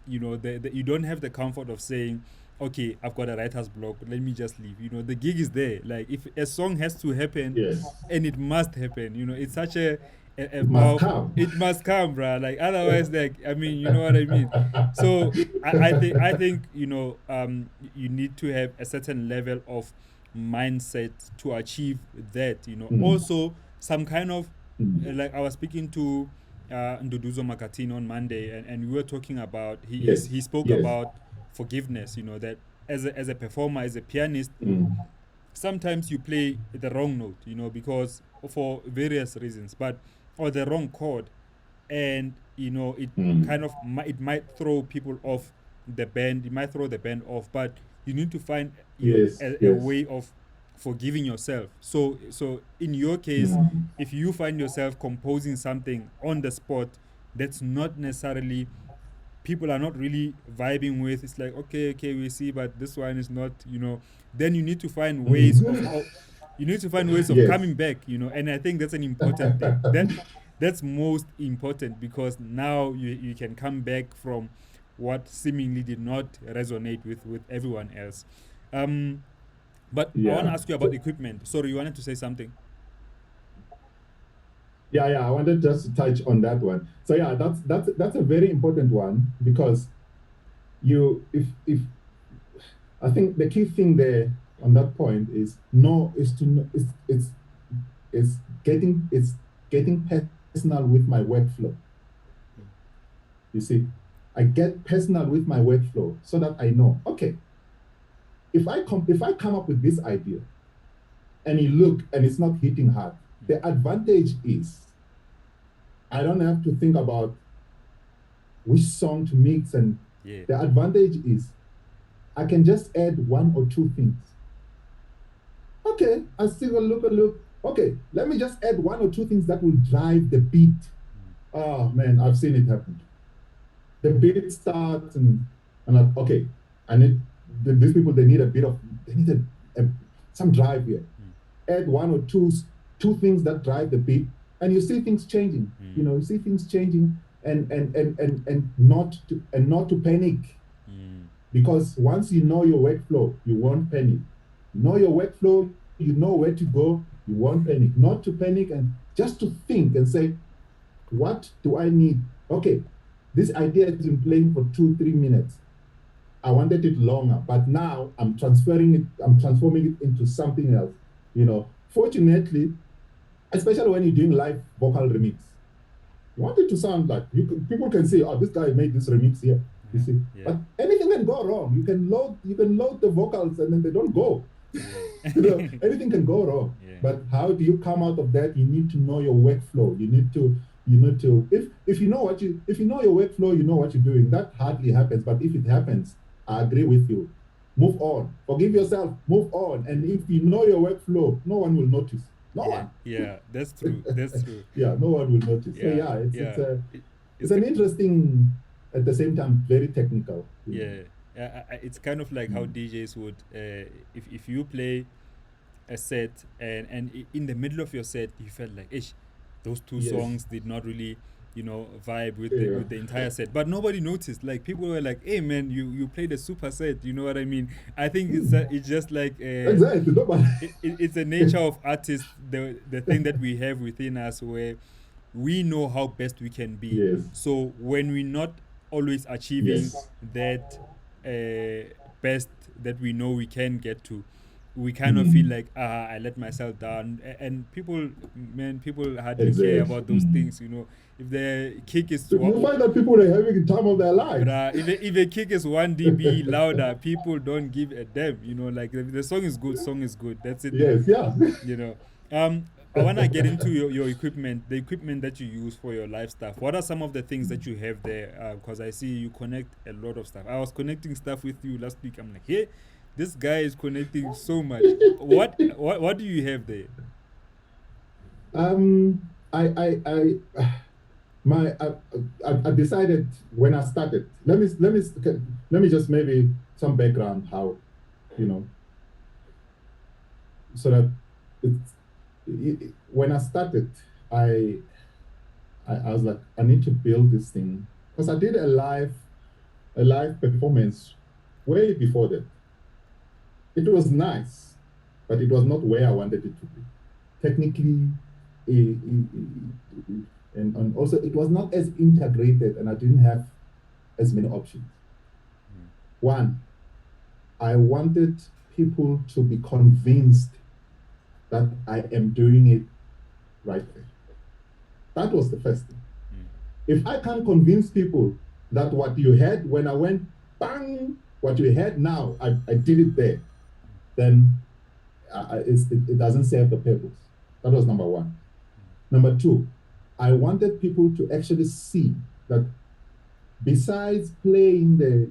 you don't have the comfort of saying, okay, I've got a writer's block, let me just leave. The gig is there. Like if a song has to happen, Yes. and it must happen. It's such a It must powerful. come. It must come, bruh. Like otherwise, like I mean, you know what I mean. So I think you need to have a certain level of mindset to achieve that. Also some kind of like I was speaking to Nduduzo Makatini on Monday, and we were talking about Yes. he spoke Yes. about forgiveness. That as a performer, as a pianist, sometimes you play the wrong note, because for various reasons, but or the wrong chord, and it kind of it might throw people off the band. It might throw the band off, but you need to find Yes. a Yes. way of forgiving yourself. So in your case, if you find yourself composing something on the spot that's not necessarily, people are not really vibing with, it's like, okay, we see, but this one is not, then you need to find ways of you need to find ways of Yes. coming back, and I think that's an important thing. That's most important, because now you can come back from what seemingly did not resonate with everyone else. But I want to Yeah. ask you about equipment. Sorry, you wanted to say something? Yeah. I wanted just to touch on that one. So yeah, that's a very important one, because if I think the key thing there on that point is no is to know it's getting personal with my workflow. You see, I get personal with my workflow so that I know, okay, if I come up with this idea and you look and it's not hitting hard, the advantage is I don't have to think about which song to mix, and the advantage is I can just add one or two things. Okay, I still look. Okay, let me just add one or two things that will drive the beat. Oh man, I've seen it happen. The beat starts and okay, I need these people. They need some drive here. Add one or two things that drive the beat, and you see things changing. You see things changing, and not to panic, because once you know your workflow, you won't panic. Know your workflow, you know where to go, you won't panic. Not to panic, and just to think and say, what do I need? Okay, this idea has been playing for 2-3 minutes. I wanted it longer, but now I'm transforming it into something else. Fortunately, especially when you're doing live vocal remix, you want it to sound like people can say, oh, this guy made this remix here. You see, but anything can go wrong. You can load the vocals and then they don't go. Anything can go wrong. But how do you come out of that? You need to know your workflow. You need to if you know your workflow, you know what you're doing. That hardly happens, but if it happens, I agree with you. Move on. Forgive yourself. Move on. And if you know your workflow, no one will notice. No one. Yeah, that's true. That's true. Yeah, no one will notice. Yeah, So it's an interesting, at the same time, very technical. It's kind of like how DJs would, if you play a set and in the middle of your set you felt like, ish, those two songs did not really vibe with the entire set, but nobody noticed. Like people were like, hey man, you played a super set, you know what I mean? I think it's just like exactly. It's a nature of artists, the thing that we have within us, where we know how best we can be. So when we're not always achieving that best that we know we can get to, we kind of feel like, I let myself down. And people hardly care about those things, If the kick is... You find that people are having the time of their lives. If a kick is 1 dB louder, people don't give a damn, like the song is good, that's it. I want to get into your equipment, the equipment that you use for your live stuff. What are some of the things that you have there? Because I see you connect a lot of stuff. I was connecting stuff with you last week. I'm like, hey, this guy is connecting so much. What do you have there? I decided when I started. Let me just maybe some background how you know, so that when I started, I, I was like, I need to build this thing because I did a live performance way before that. It was nice, but it was not where I wanted it to be. Technically, and also it was not as integrated, and I didn't have as many options. One, I wanted people to be convinced that I am doing it right there. That was the first thing. If I can't convince people that what you had when I went bang, what you had now, I did it there, then it doesn't serve the purpose. That was number one. Number two, I wanted people to actually see that besides playing the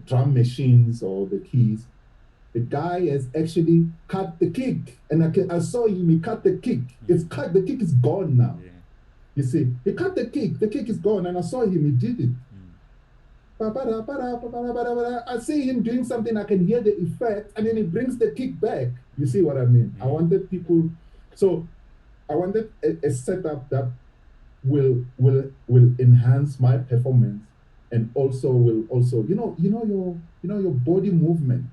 drum machines or the keys, the guy has actually cut the kick. And I saw him, he cut the kick. It's cut, the kick is gone now. Yeah. You see, he cut the kick is gone, and I saw him, he did it. I see him doing something, I can hear the effect, and then he brings the kick back. You see what I mean? I wanted people, so I wanted a setup that will enhance my performance, and also will also, your body movement.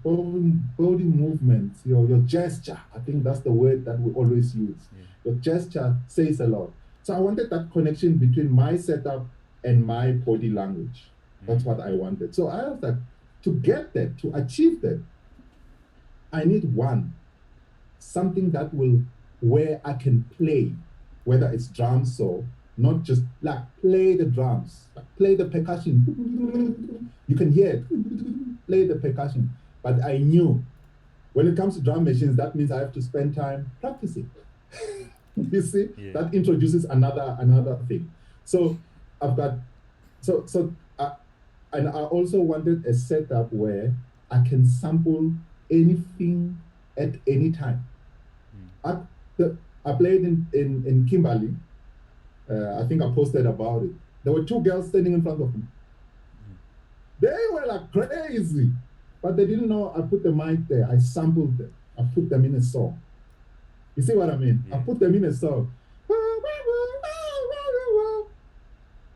Body movements, your gesture. I think that's the word that we always use. Your gesture says a lot. So I wanted that connection between my setup and my body language. That's what I wanted. So I was like, to get that, to achieve that, I need something that will, where I can play, whether it's drums or not just like play the drums, like play the percussion. You can hear it, play the percussion. But I knew when it comes to drum machines, that means I have to spend time practicing. You see, that introduces another thing. So I've got, and I also wanted a setup where I can sample anything at any time. I played in Kimberley. I think I posted about it. There were two girls standing in front of me. They were like crazy. But they didn't know I put the mic there. I sampled them. I put them in a song. You see what I mean? I put them in a song.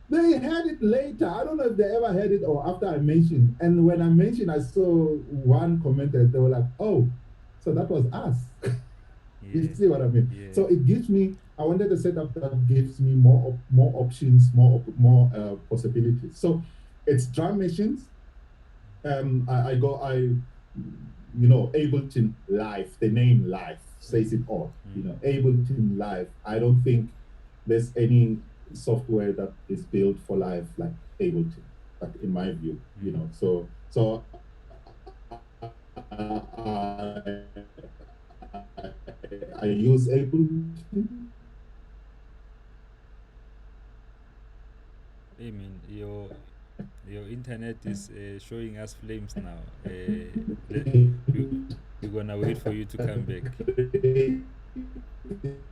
They had it later. I don't know if they ever had it or after I mentioned. And when I mentioned, I saw one commented, they were like, oh, so that was us. You see what I mean? So it gives me, I wanted a setup that gives me more options, more possibilities. So it's drum machines. Ableton Live, the name Live says it all. Ableton Live. I don't think there's any software that is built for live like Ableton, but in my view, so I use Ableton. I mean, your internet is showing us flames now. We're gonna wait for you to come back.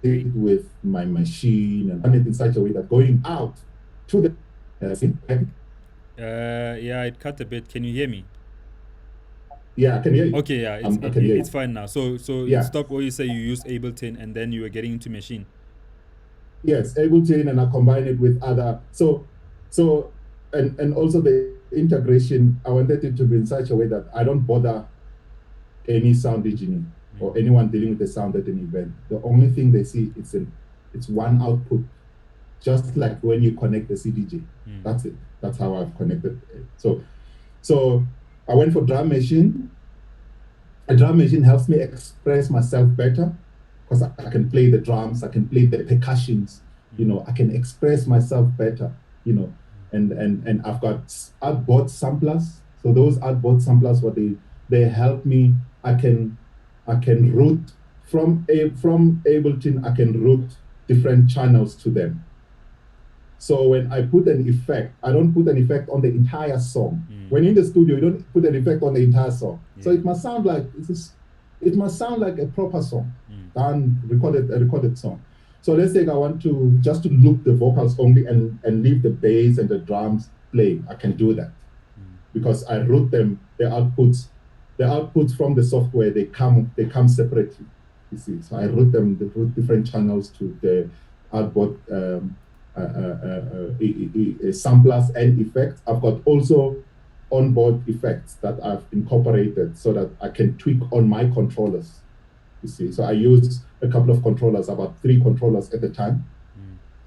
With my machine and done it in such a way that going out to the it cut a bit. Can you hear me? Yeah, I can hear you. Okay, yeah, it's fine now. So you stop, or you say you use Ableton and then you were getting into machine. Yes, Ableton, and I combine it with other. And also the integration, I wanted it to be in such a way that I don't bother any sound engineer or anyone dealing with the sound at an event. The only thing they see, it's one output, just like when you connect the CDJ. That's it. That's how I've connected it. So I went for drum machine. A drum machine helps me express myself better because I can play the drums, I can play the percussions, I can express myself better, and I've got outboard samplers. So those outboard samplers, they help me. I can route from Ableton. I can route different channels to them. So when I put an effect, I don't put an effect on the entire song. When in the studio, you don't put an effect on the entire song. So it must sound like a proper song, done, a recorded song. So let's say I want to just loop the vocals only and leave the bass and the drums playing. I can do that. because I wrote them, the outputs from the software, they come separately. You see, so I wrote them, they wrote different channels to the outboard samplers and effects. I've got also onboard effects that I've incorporated so that I can tweak on my controllers. You see, so I use a couple of controllers, about 3 controllers at a time,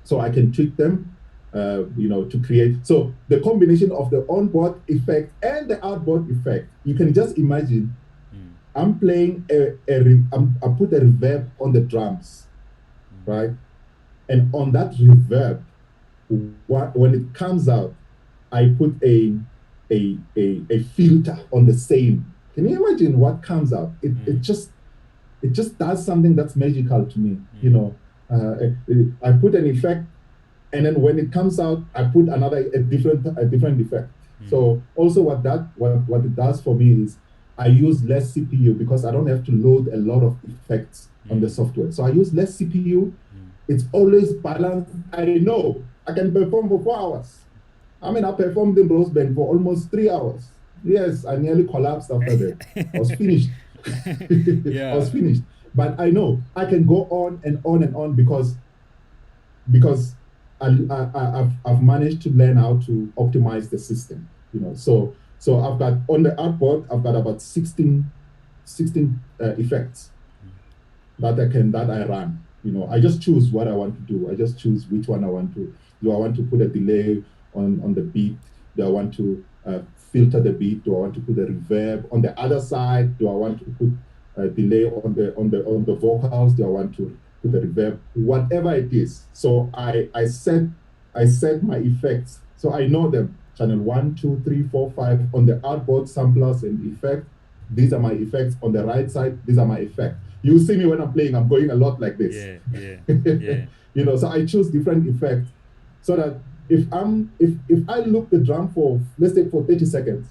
so I can tweak them, to create. So the combination of the onboard effect and the outboard effect, you can just imagine. I'm playing I put a reverb on the drums, right? And on that reverb, when it comes out, I put a filter on the same. Can you imagine what comes out? It just does something that's magical to me. I put an effect, and then when it comes out, I put a different effect. So also what it does for me is I use less CPU because I don't have to load a lot of effects on the software. So I use less CPU. It's always balanced. I know I can perform for 4 hours. I mean, I performed in Rosebank for almost 3 hours. Yes, I nearly collapsed after that. I was finished. Yeah. I was finished. But I know I can go on and on and on because I've managed to learn how to optimize the system. So I've got on the outboard, I've got about 16 effects that I run. I just choose what I want to do. I just choose which one I want to do. I want to put a delay on the beat? Do I want to filter the beat? Do I want to put a reverb on the other side? Do I want to put a delay on the vocals? Do I want to put a reverb? Whatever it is. So I set my effects. So I know them. Channel 1, 2, 3, 4, 5 on the outboard samplers and effect. These are my effects. On the right side, these are my effects. You see me when I'm playing, I'm going a lot like this. Yeah. So I choose different effects so that if I loop the drum for, let's say, for 30 seconds,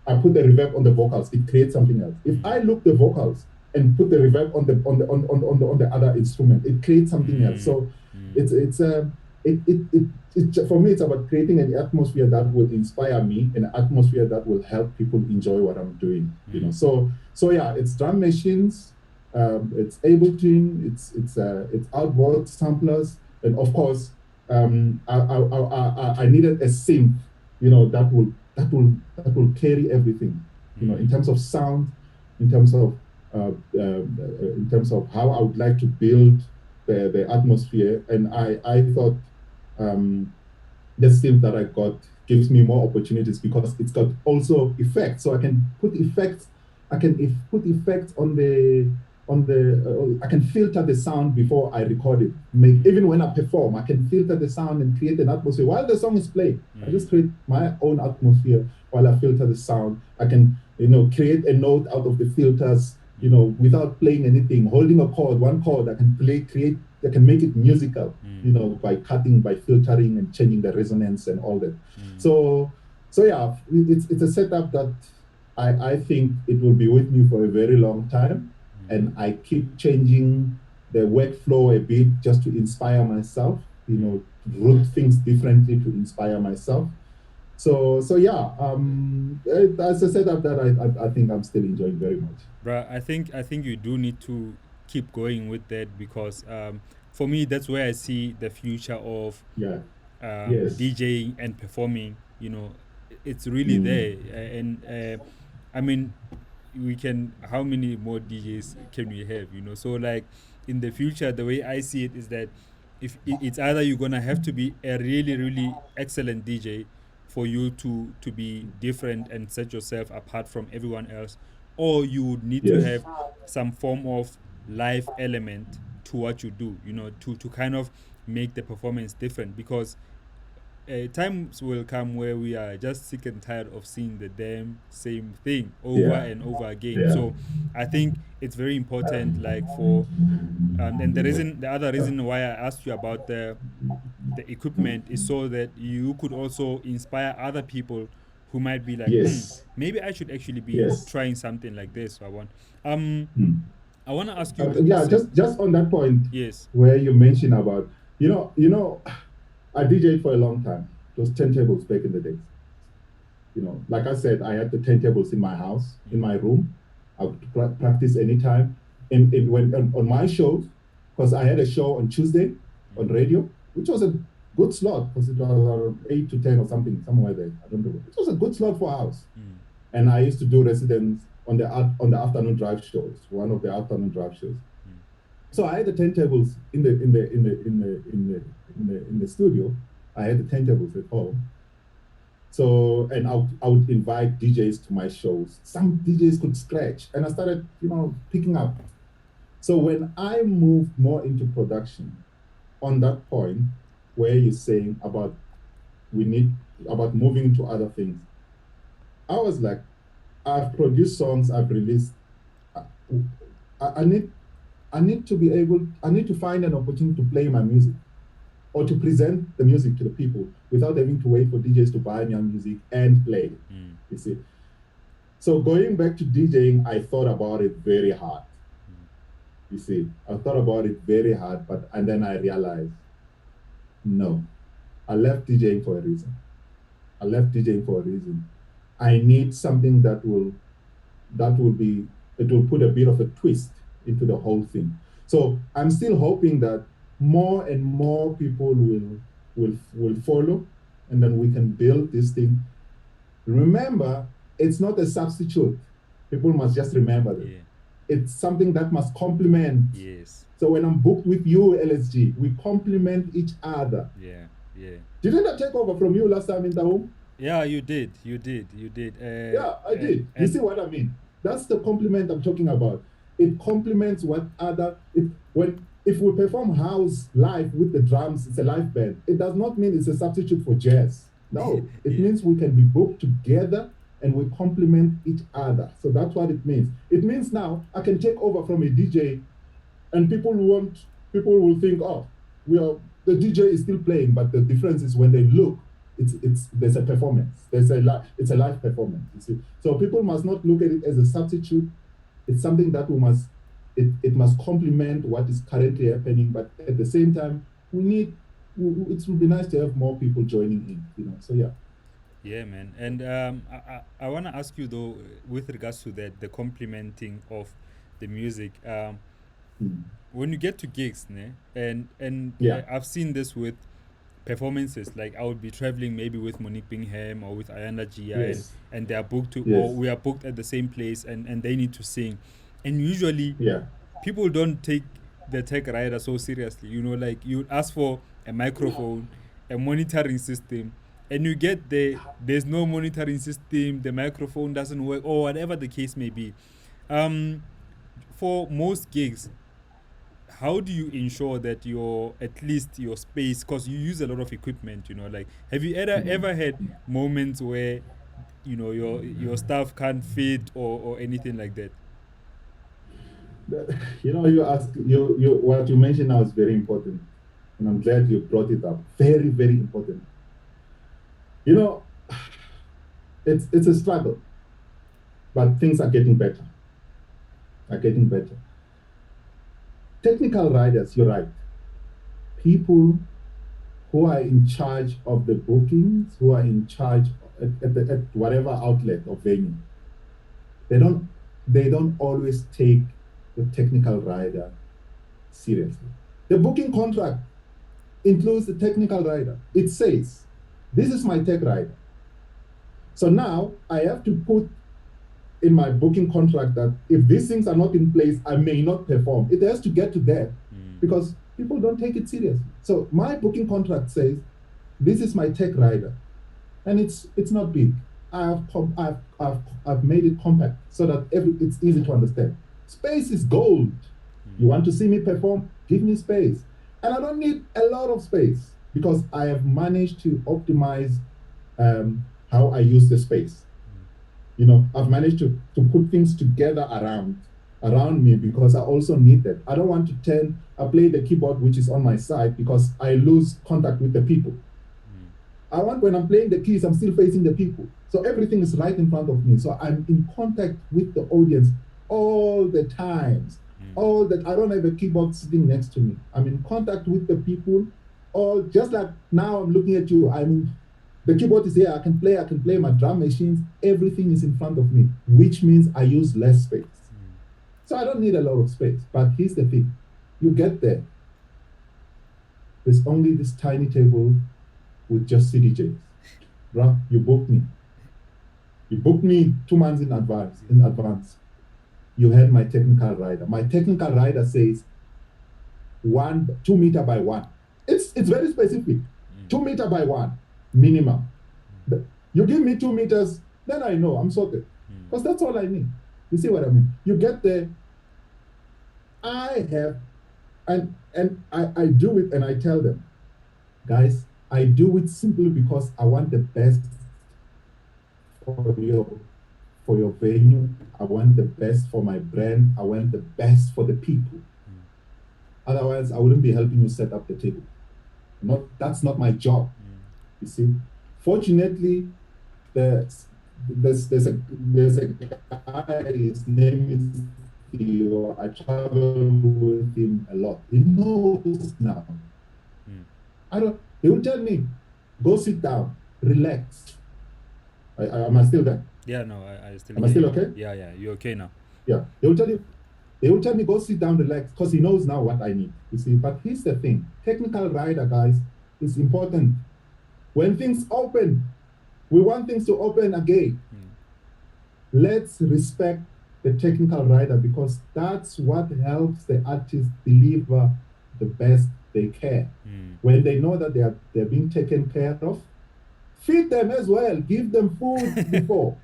I put the reverb on the vocals, it creates something else. If I loop the vocals and put the reverb on the other instrument, it creates something else. So for me, it's about creating an atmosphere that will inspire me, an atmosphere that will help people enjoy what I'm doing. So yeah, it's drum machines, it's Ableton, it's outboard samplers, and of course, I needed a synth, that will carry everything, in terms of sound, in terms of how I would like to build the atmosphere. And I thought the synth that I got gives me more opportunities because it's got also effects. So I can put effects. I can put effects on the I can filter the sound before I record it. Even when I perform, I can filter the sound and create an atmosphere while the song is playing. I just create my own atmosphere while I filter the sound. I can create a note out of the filters, without playing anything, holding a chord, one chord. I can I can make it musical, by filtering and changing the resonance and all that. So yeah, it's a setup that I think it will be with me for a very long time. And I keep changing the workflow a bit just to inspire myself, route things differently to inspire myself. So yeah, that's a setup that I think I'm still enjoying very much. Bruh, I think you do need to keep going with that because for me that's where I see the future of Yes. DJing and performing. It's really there, and I mean, we can. How many more DJs can we have? So like in the future, the way I see it is that if it's either you're gonna have to be a really really excellent DJ for you to be different and set yourself apart from everyone else, or you would need to have some form of live element to what you do, to kind of make the performance different because times will come where we are just sick and tired of seeing the damn same thing over and over again. So I think it's very important, like for and the other reason why I asked you about the equipment is so that you could also inspire other people who might be like, maybe I should actually be trying something like this. So I want to ask you. Just on that point. Yes. Where you mentioned about, I DJed for a long time. Those turntables back in the days. Like I said, I had the turntables in my house, in Mm. my room. I would practice anytime. And when on my shows, because I had a show on Tuesday on Mm. radio, which was a good slot because it was 8 to 10 or something, somewhere there. I don't know. It was a good slot for house. Mm. And I used to do residence on the afternoon drive shows, one of the afternoon drive shows. Mm. So I had the turntables in the studio. I had the turntables at home. So, and I would invite DJs to my shows. Some DJs could scratch, and I started, picking up. So when I moved more into production, on that point where you're saying about we need about moving to other things, I was like, I've produced songs, I've released. I, I need, I need to find an opportunity to play my music or to present the music to the people without having to wait for DJs to buy my music and play it. Mm. You see. So going back to DJing, I thought about it very hard. Mm. You see, I thought about it very hard, and then I realized, no, I left DJing for a reason. I left DJing for a reason. I need something it will put a bit of a twist into the whole thing. So I'm still hoping that more and more people will follow, and then we can build this thing. Remember, it's not a substitute. People must just remember that. Yeah. It's something that must complement. Yes. So when I'm booked with you, LSG, we complement each other. Yeah. Yeah. Didn't I take over from you last time in the home? Yeah, you did. You did. You did. Yeah, I did. You see what I mean? That's the compliment I'm talking about. It complements what other it when if we perform house live with the drums, it's a live band. It does not mean it's a substitute for jazz. No, it Yeah. means we can be booked together and we complement each other. So that's what it means. It means now I can take over from a DJ and people will think, oh, we are the DJ is still playing, but the difference is when they look, it's there's a performance. It's a live performance. You see, so people must not look at it as a substitute. It's something that it must complement what is currently happening, but at the same time, it would be nice to have more people joining in. So yeah. Yeah, man. And I want to ask you though, with regards to that, the complementing of the music. Mm. When you get to gigs, ne, and Yeah. I've seen this with performances. Like I would be traveling maybe with Monique Bingham or with Ayanda Gia, Yes. and they are booked to, or Yes. we are booked at the same place, and they need to sing, and usually Yeah. people don't take the tech rider so seriously. Like you ask for a microphone, a monitoring system, and you get there. There's no monitoring system. The microphone doesn't work, or whatever the case may be. Um, for most gigs, how do you ensure that your at least your space, because you use a lot of equipment, like have you ever had moments where your stuff can't fit, or anything like that? You ask you what you mentioned now is very important, and I'm glad you brought it up. Very, very important. You know, it's a struggle, but things are getting better. Are getting better. Technical riders, you're right. People who are in charge of the bookings, who are in charge at whatever outlet or venue, they don't they don't always take the technical rider seriously. The booking contract includes the technical rider. It says, this is my tech rider. So now I have to put in my booking contract that if these things are not in place, I may not perform. It has to get to that because people don't take it seriously. So my booking contract says, this is my tech rider. And it's not big. I've made it compact so that it's easy to understand. Space is gold. You want to see me perform? Give me space. And I don't need a lot of space because I have managed to optimize how I use the space. I've managed to put things together around me because I also need that. I don't want to I play the keyboard which is on my side because I lose contact with the people. I want when I'm playing the keys, I'm still facing the people. So everything is right in front of me. So I'm in contact with the audience all the times. All that I don't have a keyboard sitting next to me. I'm in contact with the people. All just like now I'm looking at you. The keyboard is here. I can play my drum machines. Everything is in front of me, which means I use less space. So I don't need a lot of space. But here's the thing. You get there. There's only this tiny table with just CDJs. Bruh, you booked me. You booked me 2 months in advance. You had my technical rider. My technical rider says 2 meter by 1. It's very specific. 2 meter by 1 minimum. You give me 2 meters, then I know I'm sorted. Because that's all I need. You see what I mean? You get there. I have, and I do it, and I tell them, guys, I do it simply because I want the best for your venue. I want the best for my brand. I want the best for the people. Otherwise, I wouldn't be helping you set up the table. That's not my job. You see. Fortunately, there's a guy. His name is Theo. I travel with him a lot. He knows now. He will tell me, go sit down, relax. Am I still there? Yeah, no, I still. Am I still okay? Yeah, you're okay now. Yeah, they will tell me, go sit down, relax, because he knows now what I need. You see, but here's the thing: technical rider, guys, is important. When things open, we want things to open again. Let's respect the technical rider, because that's what helps the artist deliver the best they can. When they know that they're being taken care of, feed them as well. Give them food before.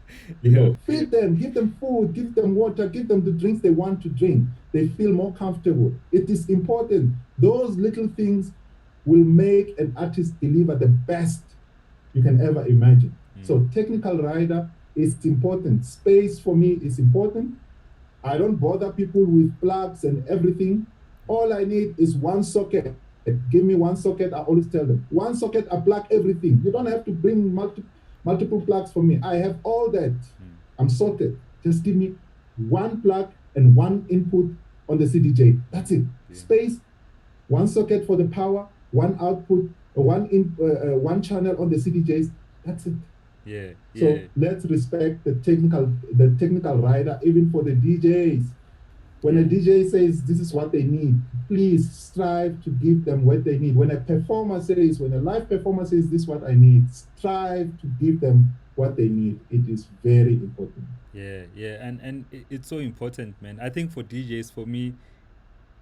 Feed them, give them food, give them water, give them the drinks they want to drink. They feel more comfortable. It is important. Those little things will make an artist deliver the best you can ever imagine. So technical rider is important. Space for me is important. I don't bother people with plugs and everything. All I need is one socket. Give me one socket. I always tell them, one socket, I plug everything. You don't have to bring multiple plugs for me. I have all that. I'm sorted. Just give me one plug and one input on the CDJ. That's it. Space, one socket for the power, one output, one channel on the CDJs. That's it. So let's respect the technical rider, even for the DJs. When a DJ says this is what they need, please strive to give them what they need. When a live performer says this is what I need, strive to give them what they need. It is very important. And it's so important, man. I think for DJs, for me,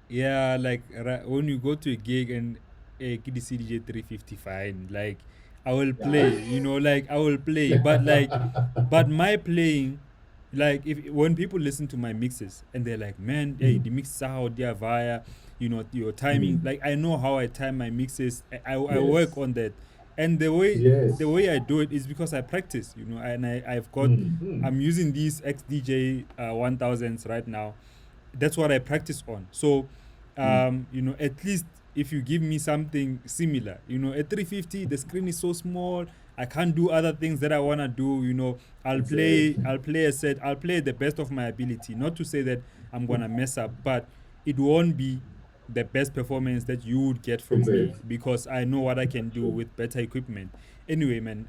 like when you go to a gig and KDC DJ 350, fine, like I will play, like I will play, but my playing, like when people listen to my mixes and they're like, man, hey, the mixes are out there via, your timing. Like I know how I time my mixes. I work on that, and the way I do it is because I practice, and I've got I'm using these XDJ 1000s right now. That's what I practice on. So, at least if you give me something similar, at 350, the screen is so small. I can't do other things that I want to do, I'll play a set, I'll play the best of my ability. Not to say that I'm going to mess up, but it won't be the best performance that you would get from me, because I know what I can do with better equipment. Anyway, man,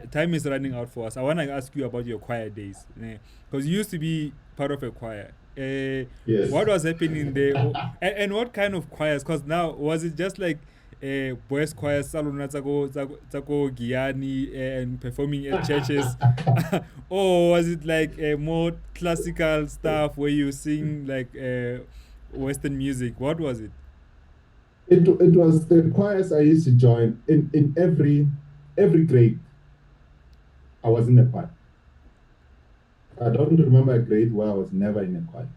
time is running out for us. I want to ask you about your choir days, because you used to be part of a choir. What was happening there? And what kind of choirs? Because now, was it just like boys choirs, Salona Zako Giani, and performing at churches? Or was it like more classical stuff where you sing like Western music? What was it? It was the choirs I used to join in every grade. I was in a choir. I don't remember a grade where I was never in a choir.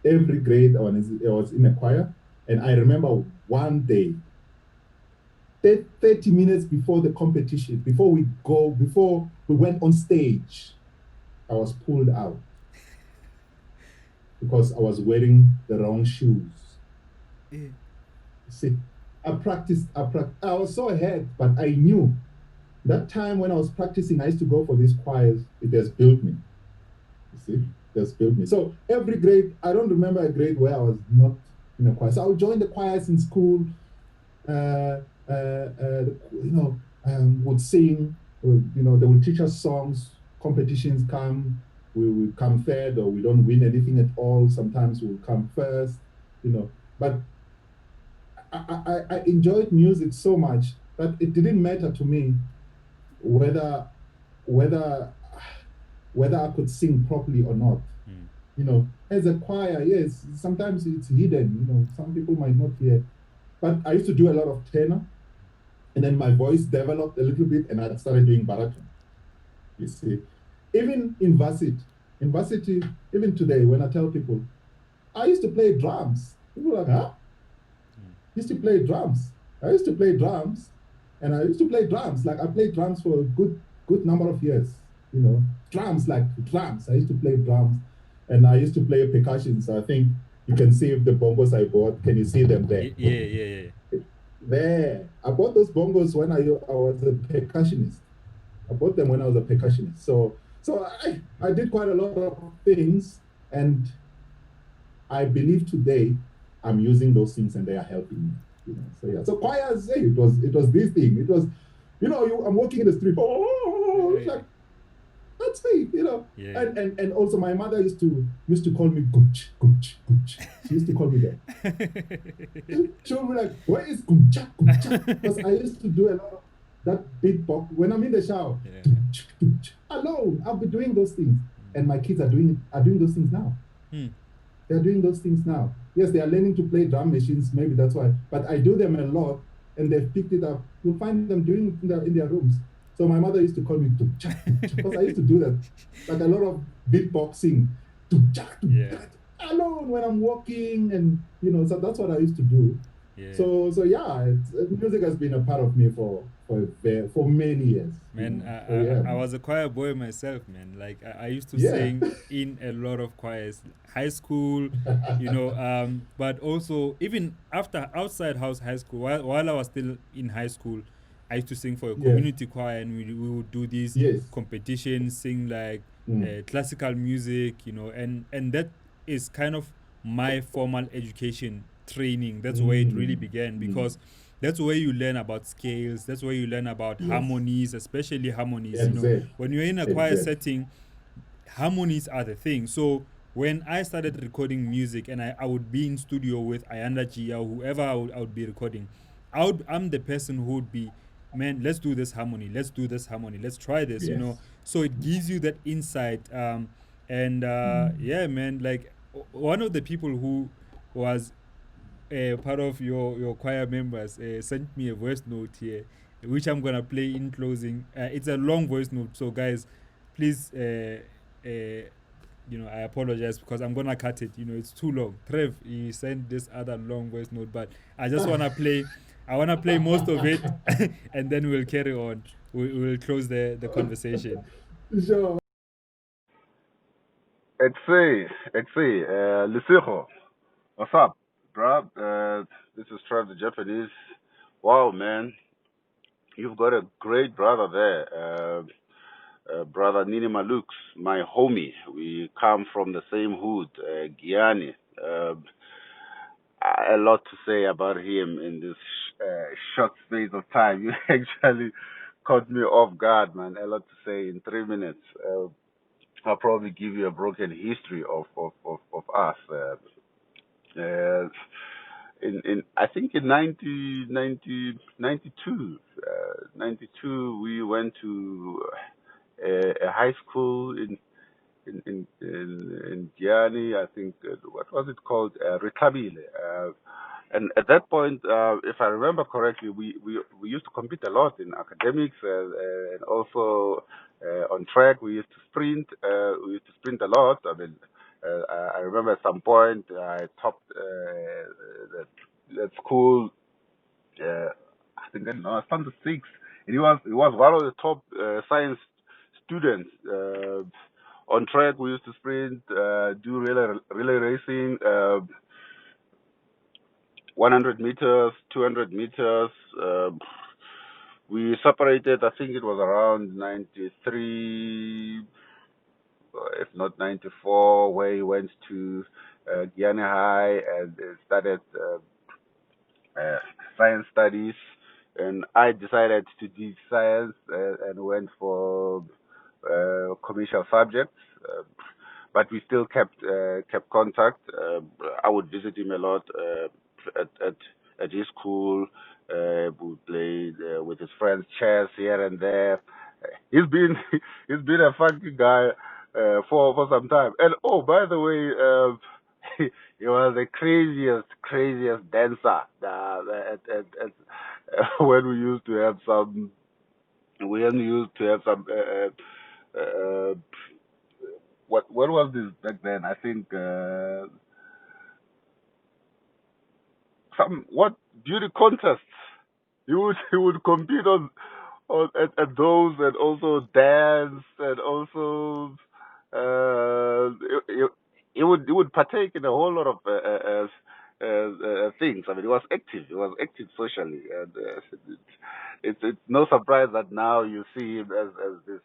Every grade I was in a choir, and I remember one day, 30 minutes before the competition, before we went on stage, I was pulled out because I was wearing the wrong shoes. See, I practiced. I was so ahead, but I knew that time when I was practicing, I used to go for these choirs. It has built me. You see, it has built me. So every grade, I don't remember a grade where I was not in a choir. So I would join the choirs in school. would sing. They would teach us songs. Competitions come, we will come third, or we don't win anything at all. Sometimes we'll come first. But I enjoyed music so much that it didn't matter to me whether whether whether I could sing properly or not. Mm. As a choir, yes, sometimes it's hidden. Some people might not hear. But I used to do a lot of tenor, and then my voice developed a little bit, and I started doing baritone. You see, even in varsity, even today, when I tell people I used to play drums, people are like, huh? Used to play drums. I used to play drums, and I used to play drums. Like I played drums for a good number of years. Drums like drums. I used to play drums, and I used to play percussion. So I think you can see the bongos I bought. Can you see them there? Yeah. There, I bought those bongos when I was a percussionist. I bought them when I was a percussionist. So I did quite a lot of things, and I believe today I'm using those things and they are helping me. So yeah. So choirs, hey, it was this thing. It was, I'm walking in the street. Oh, it's like that's me. Yeah. And also my mother used to call me Gumch, Gumch, Gumch. She used to call me that. She would be like, "Where is Gumcha, Gumcha?" Because I used to do a lot of that beatbox when I'm in the shower. Yeah. Alone, I'll be doing those things, and my kids are doing those things now. Hmm. They're doing those things now. Yes, they are learning to play drum machines. Maybe that's why. But I do them a lot, and they've picked it up. You'll find them doing it in their rooms. So my mother used to call me because I used to do that, like a lot of beatboxing, Yeah. alone when I'm walking, and so that's what I used to do. Yeah. So yeah, music has been a part of me for many years. Man, So yeah, I man. was a choir boy myself, man. Like I used to Yeah. sing in a lot of choirs, high school, but also even after outside house high school, while I was still in high school, I used to sing for a Yes. community choir, and we would do these Yes. competitions, sing like Mm. classical music, and that is kind of my formal education training. That's where it really Mm. began, Mm. because that's where you learn about scales. That's where you learn about Yes. harmonies, especially harmonies. Exact. When you're in a choir Exact. setting, harmonies are the thing. So when I started recording music, and I would be in studio with Ayanda G or whoever I would be recording, I'm the person who would be, man, let's do this harmony. Let's do this harmony. Let's try this. Yes. So it gives you that insight. And Mm. yeah, man, like one of the people who was part of your choir members sent me a voice note here, which I'm gonna play in closing. It's a long voice note, so guys, please, I apologize because I'm gonna cut it. It's too long. Trev, he sent this other long voice note, but I just wanna play. I wanna play most of it, and then we'll carry on. We'll close the conversation. Sure. Ep80, Lisijo, what's up, bro? This is Trev the Japanese. Wow, man, you've got a great brother there, brother NINI Malukes, my homie. We come from the same hood, Guyane. A lot to say about him in this short space of time. You actually caught me off guard, man. A lot to say in 3 minutes. I'll probably give you a broken history of us. Uh, in I think in 92, we went to a high school in Gianni. I think what was it called, Retabile. And at that point, if I remember correctly, we used to compete a lot in academics, and also on track. We used to sprint. We used to sprint a lot. I mean, I remember at some point I topped that school. I think I don't know, I started six. And he was one of the top science students. On track, we used to sprint, do relay racing. 100 meters, 200 meters. We separated, I think it was around 93, if not 94, where he went to Guyana High and started uh, science studies. and I decided to do science and went for commercial subjects. But we still kept contact. I would visit him a lot at his school. We played with his friends chess here and there. He's been he's been a funky guy for some time. And oh, by the way, he was the craziest dancer when we used to have some what was this back then? I think some what beauty contests. He would compete at those, and also dance, and also he would partake in a whole lot of things. I mean, he was active. He was active socially, and it's no surprise that now you see him as this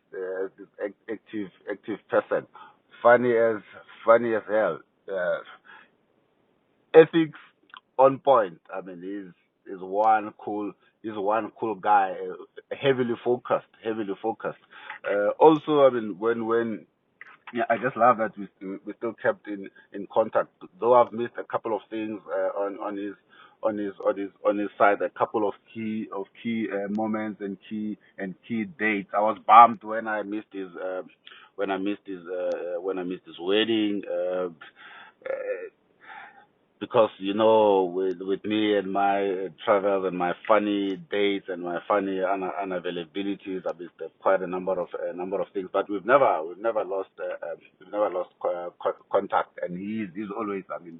active person, funny as hell. Ethics on point. I mean, he's one cool guy, heavily focused, heavily focused. Also, I mean, when yeah, I just love that we still kept in contact. Though I've missed a couple of things on his side, a couple of key moments and key dates. I was bummed when I missed his wedding. Because with me and my travels and my funny dates and my funny unavailabilities, I missed quite a number of things. But we've never lost contact, and he's always, I mean,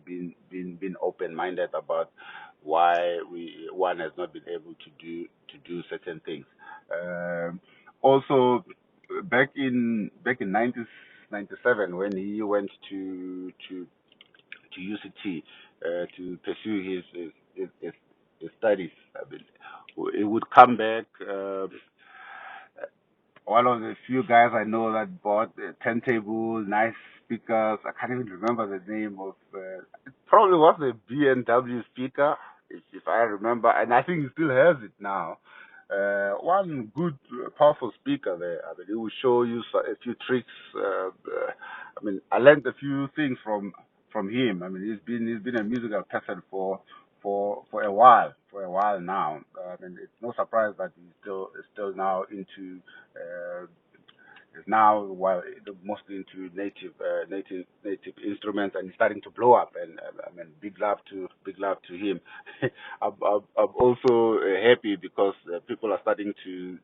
been open minded about why one has not been able to do certain things. Also, back in 1997, when he went to UCT to pursue his studies. I mean, he would come back. One of the few guys I know that bought a turntable, nice speakers. I can't even remember the name of. It probably was a B&W speaker, if I remember, and I think he still has it now. One good, powerful speaker there. I mean, he will show you a few tricks. I mean, I learned a few things from him. I mean, he's been a musical person for a while now. I mean, it's no surprise that he's still now into is now mostly into native instruments, and he's starting to blow up. And I mean, big love to him. I'm also happy because people are starting to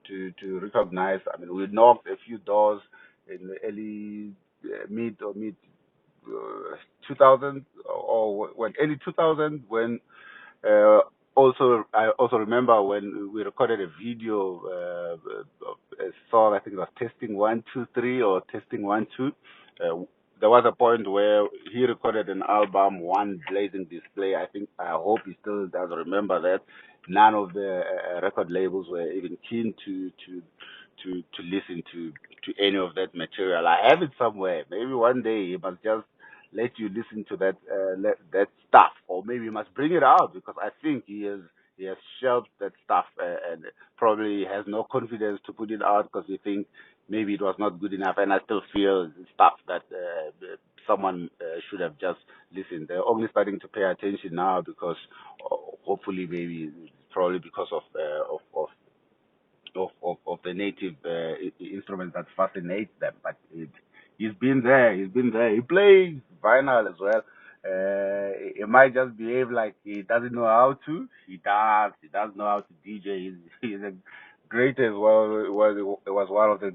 recognize. I mean, we knocked a few doors in the early mid 2000, or when early 2000, when uh, I also remember when we recorded a video of a song. I think it was testing 1 2 3 or testing 1 2. There was a point where he recorded an album, One Blazing Display. I hope he still does remember that. None of the record labels were even keen to listen to any of that material. I have it somewhere. Maybe one day he must just let you listen to that stuff, or maybe he must bring it out, because I think he has shelved that stuff, and probably has no confidence to put it out because he thinks maybe it was not good enough. And I still feel stuff that someone should have just listened. They're only starting to pay attention now because hopefully, maybe probably because of the native instrument that fascinates them. But he's been there. He's been there. He plays vinyl as well. He might just behave like he doesn't know how to. He does. He does know how to DJ. He's a great as well. It was one of the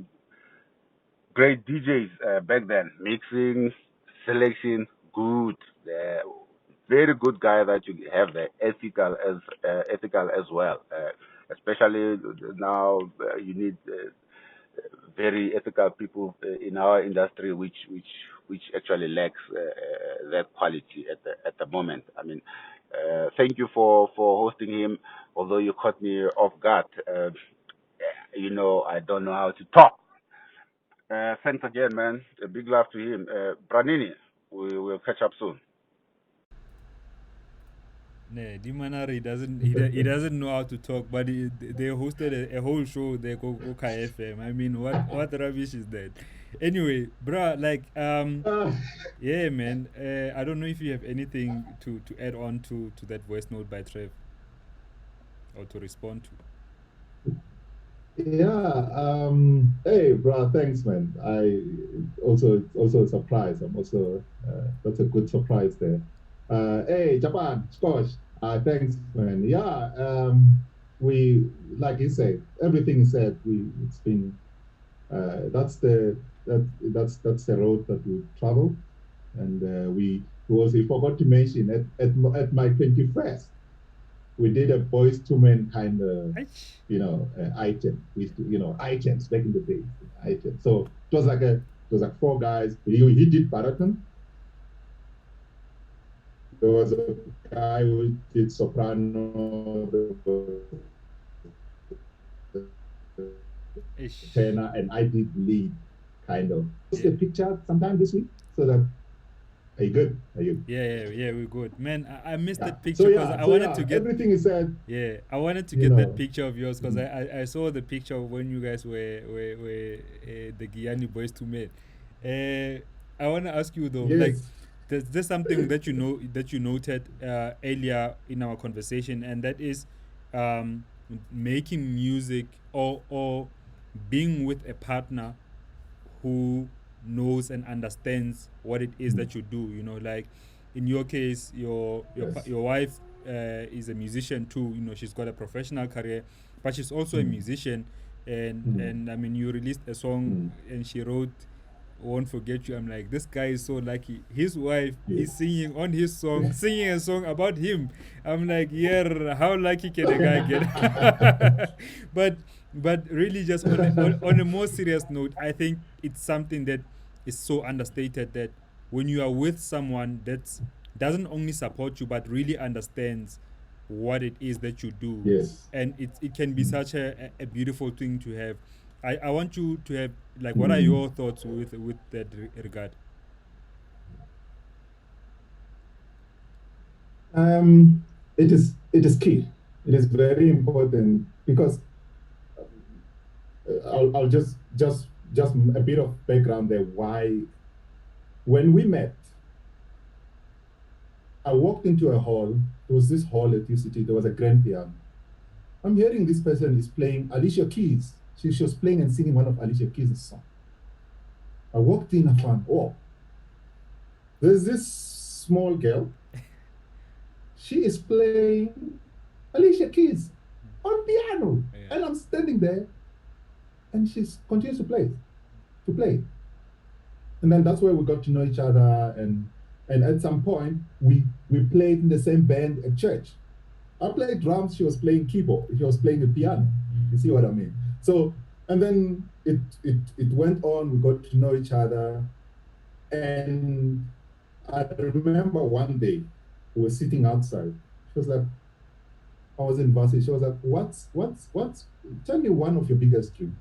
great DJs back then. Mixing, selection, good. Very good guy that you have there. Ethical as well. Especially now, you need very ethical people in our industry, which actually lacks that quality at the moment. I mean, thank you for hosting him. Although you caught me off guard, I don't know how to talk. Thanks again, man. A big love to him. Branini, we will catch up soon. Nah, Dimanari doesn't he doesn't know how to talk, but they hosted a whole show there called FM. I mean, what rubbish is that? Anyway, bruh, like yeah, man. I don't know if you have anything to add on to that voice note by Trev or to respond to. Yeah. Hey, bro. Thanks, man. I also a surprise. I'm also that's a good surprise there. Hey, Japan, Scotch. Thanks, man. Yeah. We like you said, everything is said. It's been that's that's the road that we travel, and we forgot to mention at my 21st. We did a boys to men kind of item. We used to, items back in the day, items. So it was like four guys. He did marathon. There was a guy who did soprano, tenor, and I did lead, kind of. Post a picture sometime this week so that. Are you good? Are you? Yeah, we're good. Man, I missed that picture because I wanted to get everything is said. Yeah, I wanted to get that picture of yours because I saw the picture of when you guys were the Guyani boys to men. I want to ask you though, like, there's something that you noted earlier in our conversation, and that is making music or being with a partner who knows and understands what it is that you do. You know, like in your case, your wife is a musician too. You know, she's got a professional career, but she's also a musician. And I mean, you released a song and she wrote "Won't Forget You." I'm like, this guy is so lucky. His wife is singing on his song, singing a song about him. I'm like, yeah, how lucky can a guy get? But really, just on a more serious note, I think it's something that is so understated that when you are with someone that doesn't only support you but really understands what it is that you do, and it can be such a beautiful thing to have. I want you to have, like, what are your thoughts with that regard? It is key. It is very important because I'll just a bit of background there. Why, when we met, I walked into a hall. There was this hall at UCT. There was a grand piano. I'm hearing this person is playing Alicia Keys. She was playing and singing one of Alicia Keys' songs. I walked in and found, oh, there's this small girl. She is playing Alicia Keys on piano, and I'm standing there, and she continues to play, and then that's where we got to know each other, and at some point we played in the same band at church. I played drums, she was playing keyboard, she was playing the piano. You see what I mean? So, and then it went on. We got to know each other, and I remember one day we were sitting outside. She was like, I was in varsity. She was like, what's tell me one of your biggest dreams.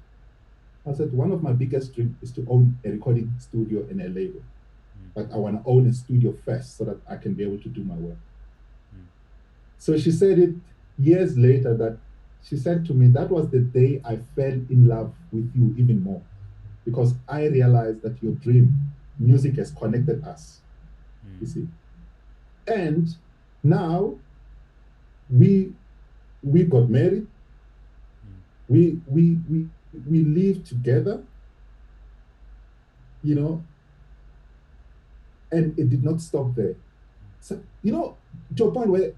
I said, one of my biggest dreams is to own a recording studio and a label. But I want to own a studio first so that I can be able to do my work. So she said it years later that she said to me, that was the day I fell in love with you even more, because I realized that your dream, music, has connected us. You see. And now we got married. We live together, you know, and it did not stop there. So, you know, to a point where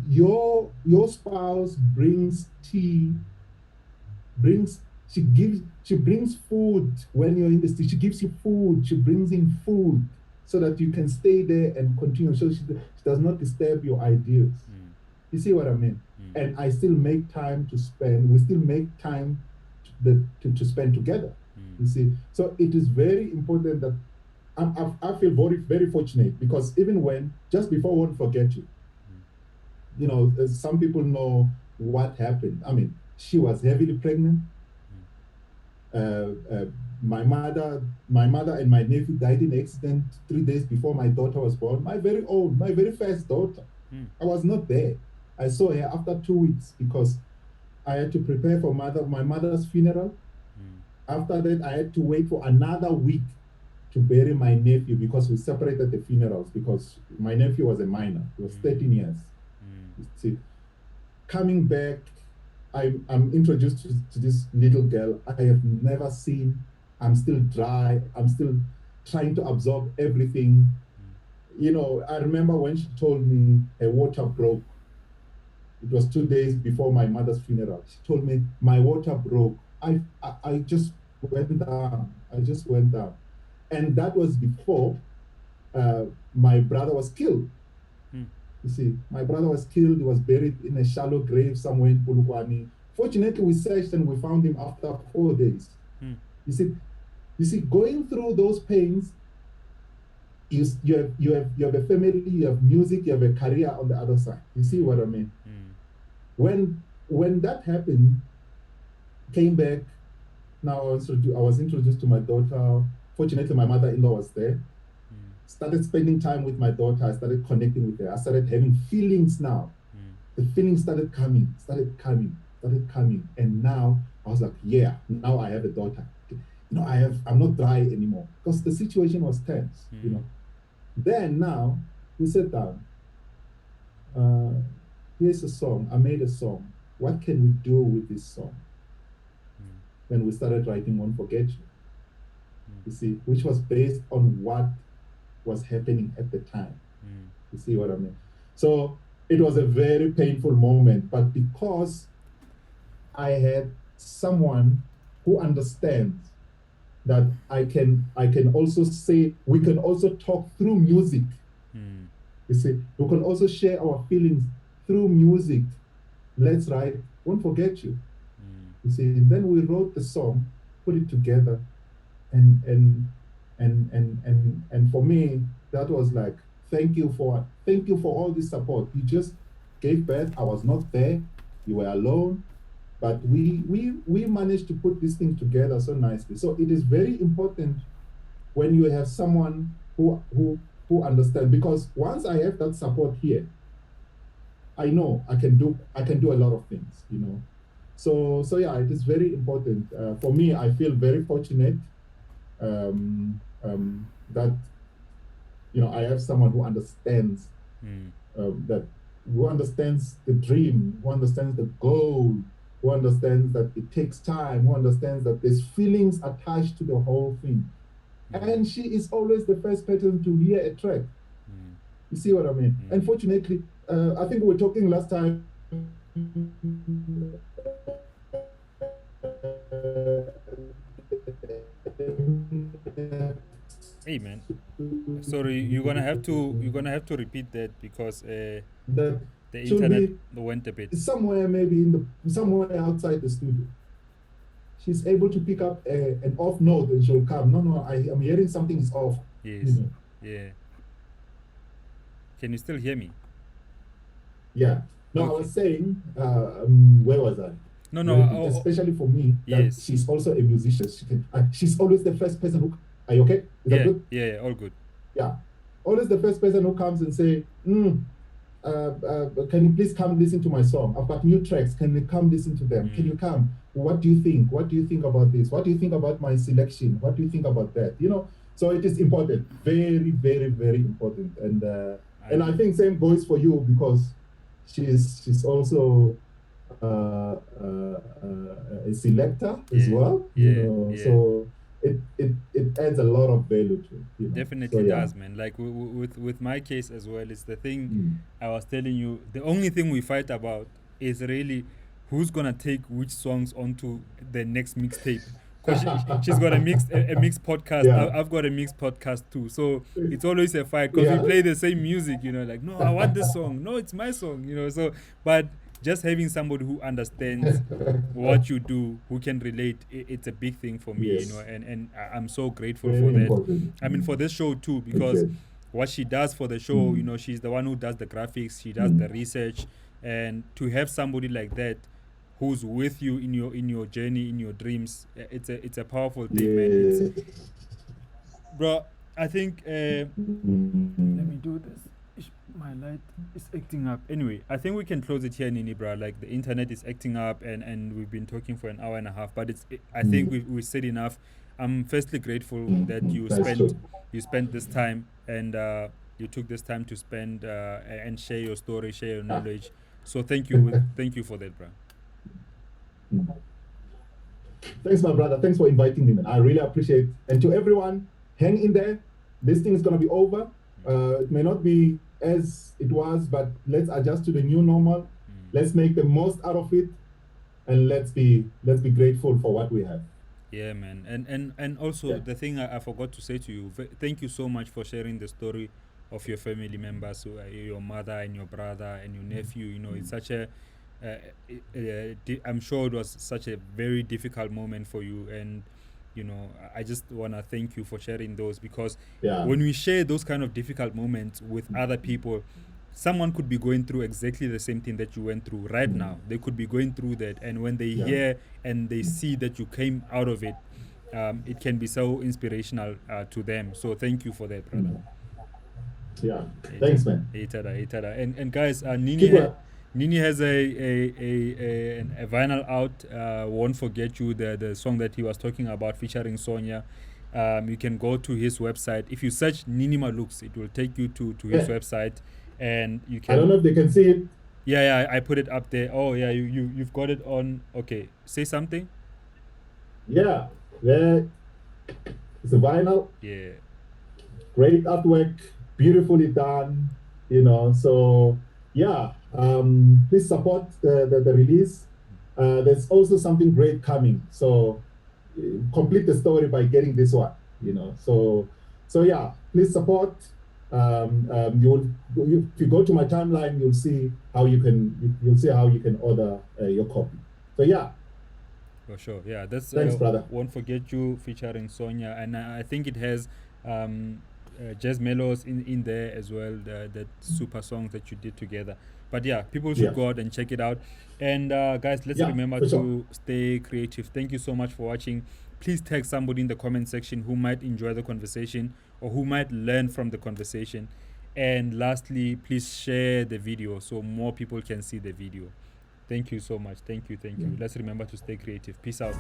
your spouse brings tea, she brings food when you're in the city. She gives you food. She brings in food so that you can stay there and continue. So she does not disturb your ideas. You see what I mean? And I still make time to spend. We still make time to spend together. You see, so it is very important that I feel very, very fortunate, because even when, just before Won't Forget You, you know, some people know what happened. I mean, she was heavily pregnant. My mother and my nephew died in an accident 3 days before my daughter was born. My very first daughter. I was not there. I saw her after 2 weeks because I had to prepare for my mother's funeral. After that, I had to wait for another week to bury my nephew because we separated the funerals because my nephew was a minor. He was 13 years. See, coming back, I'm introduced to this little girl I have never seen. I'm still dry. I'm still trying to absorb everything. You know, I remember when she told me her water broke. It was 2 days before my mother's funeral. She told me my water broke. I just went down. I just went down. And that was before my brother was killed. You see, my brother was killed. He was buried in a shallow grave somewhere in Polokwane. Fortunately, we searched and we found him after 4 days. You see, going through those pains, you have a family, you have music, you have a career on the other side. You see what I mean? When that happened, came back. Now I was introduced to my daughter. Fortunately, my mother-in-law was there. Started spending time with my daughter. I started connecting with her. I started having feelings now. The feelings started coming. And now I was like, yeah, now I have a daughter. You know, I'm not dry anymore because the situation was tense, you know. Then now we sat down. Here's a song. I made a song. What can we do with this song? Then we started writing Won't Forget You. You see, which was based on what was happening at the time. You see what I mean? So it was a very painful moment, but because I had someone who understands that I can also say, we can also talk through music. You see, we can also share our feelings through music. Let's write Won't Forget You. You see, and then we wrote the song, put it together, and for me, that was like, thank you for all this support. You just gave birth. I was not there. You were alone. But we managed to put this thing together so nicely. So it is very important when you have someone who understands, because once I have that support here, I know I can do a lot of things, you know. So yeah, it is very important. For me, I feel very fortunate that, you know, I have someone who understands who understands the dream, who understands the goal, who understands that it takes time, who understands that there's feelings attached to the whole thing. And she is always the first person to hear a track. You see what I mean? Unfortunately, I think we were talking last time. Hey man, sorry, you're gonna have to repeat that because the internet went a bit. Somewhere, maybe somewhere outside the studio. She's able to pick up an off note and she'll come. No, I'm hearing something is off. Yes. You know? Yeah. Can you still hear me? Yeah. No, okay. I was saying, where was I? No. Especially for me, that she's also a musician. She's always the first person who. Are you okay? Is that good? Yeah, all good. Yeah, always the first person who comes and say, can you please come listen to my song? I've got new tracks. Can you come listen to them? Can you come? What do you think? What do you think about this? What do you think about my selection? What do you think about that? You know, so it is important. Very, very, very important. And I think same goes for you, because she's also a selector as well. You know, so it adds a lot of value to it. You know? Definitely does, man. Like with my case as well, it's the thing I was telling you. The only thing we fight about is really who's gonna take which songs onto the next mixtape. Because she's got a mixed podcast. Yeah. I've got a mixed podcast too. So it's always a fight because we play the same music. You know, like, no, I want this song. No, it's my song. You know, so but just having somebody who understands what you do, who can relate, it's a big thing for me, you know, and I'm so grateful for that. Important. I mean, for this show too, because what she does for the show, you know, she's the one who does the graphics, she does the research, and to have somebody like that who's with you in your journey, in your dreams, it's a powerful thing, man. Bro, I think let me do this. My light is acting up. Anyway, I think we can close it here, Nini, bro. Like the internet is acting up, and we've been talking for an hour and a half. But I think we said enough. I'm firstly grateful that you spent this time and you took this time to spend and share your story, share your knowledge. So thank you for that, bro. Thanks, my brother. Thanks for inviting me, man. I really appreciate it. And to everyone, hang in there. This thing is gonna be over. It may not be as it was, but let's adjust to the new normal. Let's make the most out of it, and let's be grateful for what we have. Yeah, man. And also the thing I forgot to say to you, thank you so much for sharing the story of your family members, so, your mother and your brother and your nephew. You know, it's such a I'm sure it was such a very difficult moment for you, and you know, I just want to thank you for sharing those, because when we share those kind of difficult moments with other people, someone could be going through exactly the same thing that you went through right now. They could be going through that, and when they hear and they see that you came out of it, it can be so inspirational to them. So thank you for that, brother. Yeah, thanks, man. And guys, Nini has a vinyl out. Won't Forget You, the song that he was talking about featuring Sonia. You can go to his website. If you search NINI MALUKS, it will take you to his website, and you can. I don't know if they can see it. Yeah, I put it up there. Oh yeah, you've got it on. Okay, say something. Yeah, there. It's a vinyl. Yeah. Great artwork, beautifully done. You know, so yeah. Please support the release. There's also something great coming. So complete the story by getting this one. You know, so yeah. Please support. If you go to my timeline, you'll see how you can order your copy. So yeah. For sure, yeah. That's thanks, brother. Won't Forget You featuring Sonia, and I think it has jazz mellows in there as well. That super songs that you did together. But yeah, people should go out and check it out. And guys, let's remember to stay creative. Thank you so much for watching. Please tag somebody in the comment section who might enjoy the conversation or who might learn from the conversation. And lastly, please share the video so more people can see the video. Thank you so much. Thank you. Let's remember to stay creative. Peace out.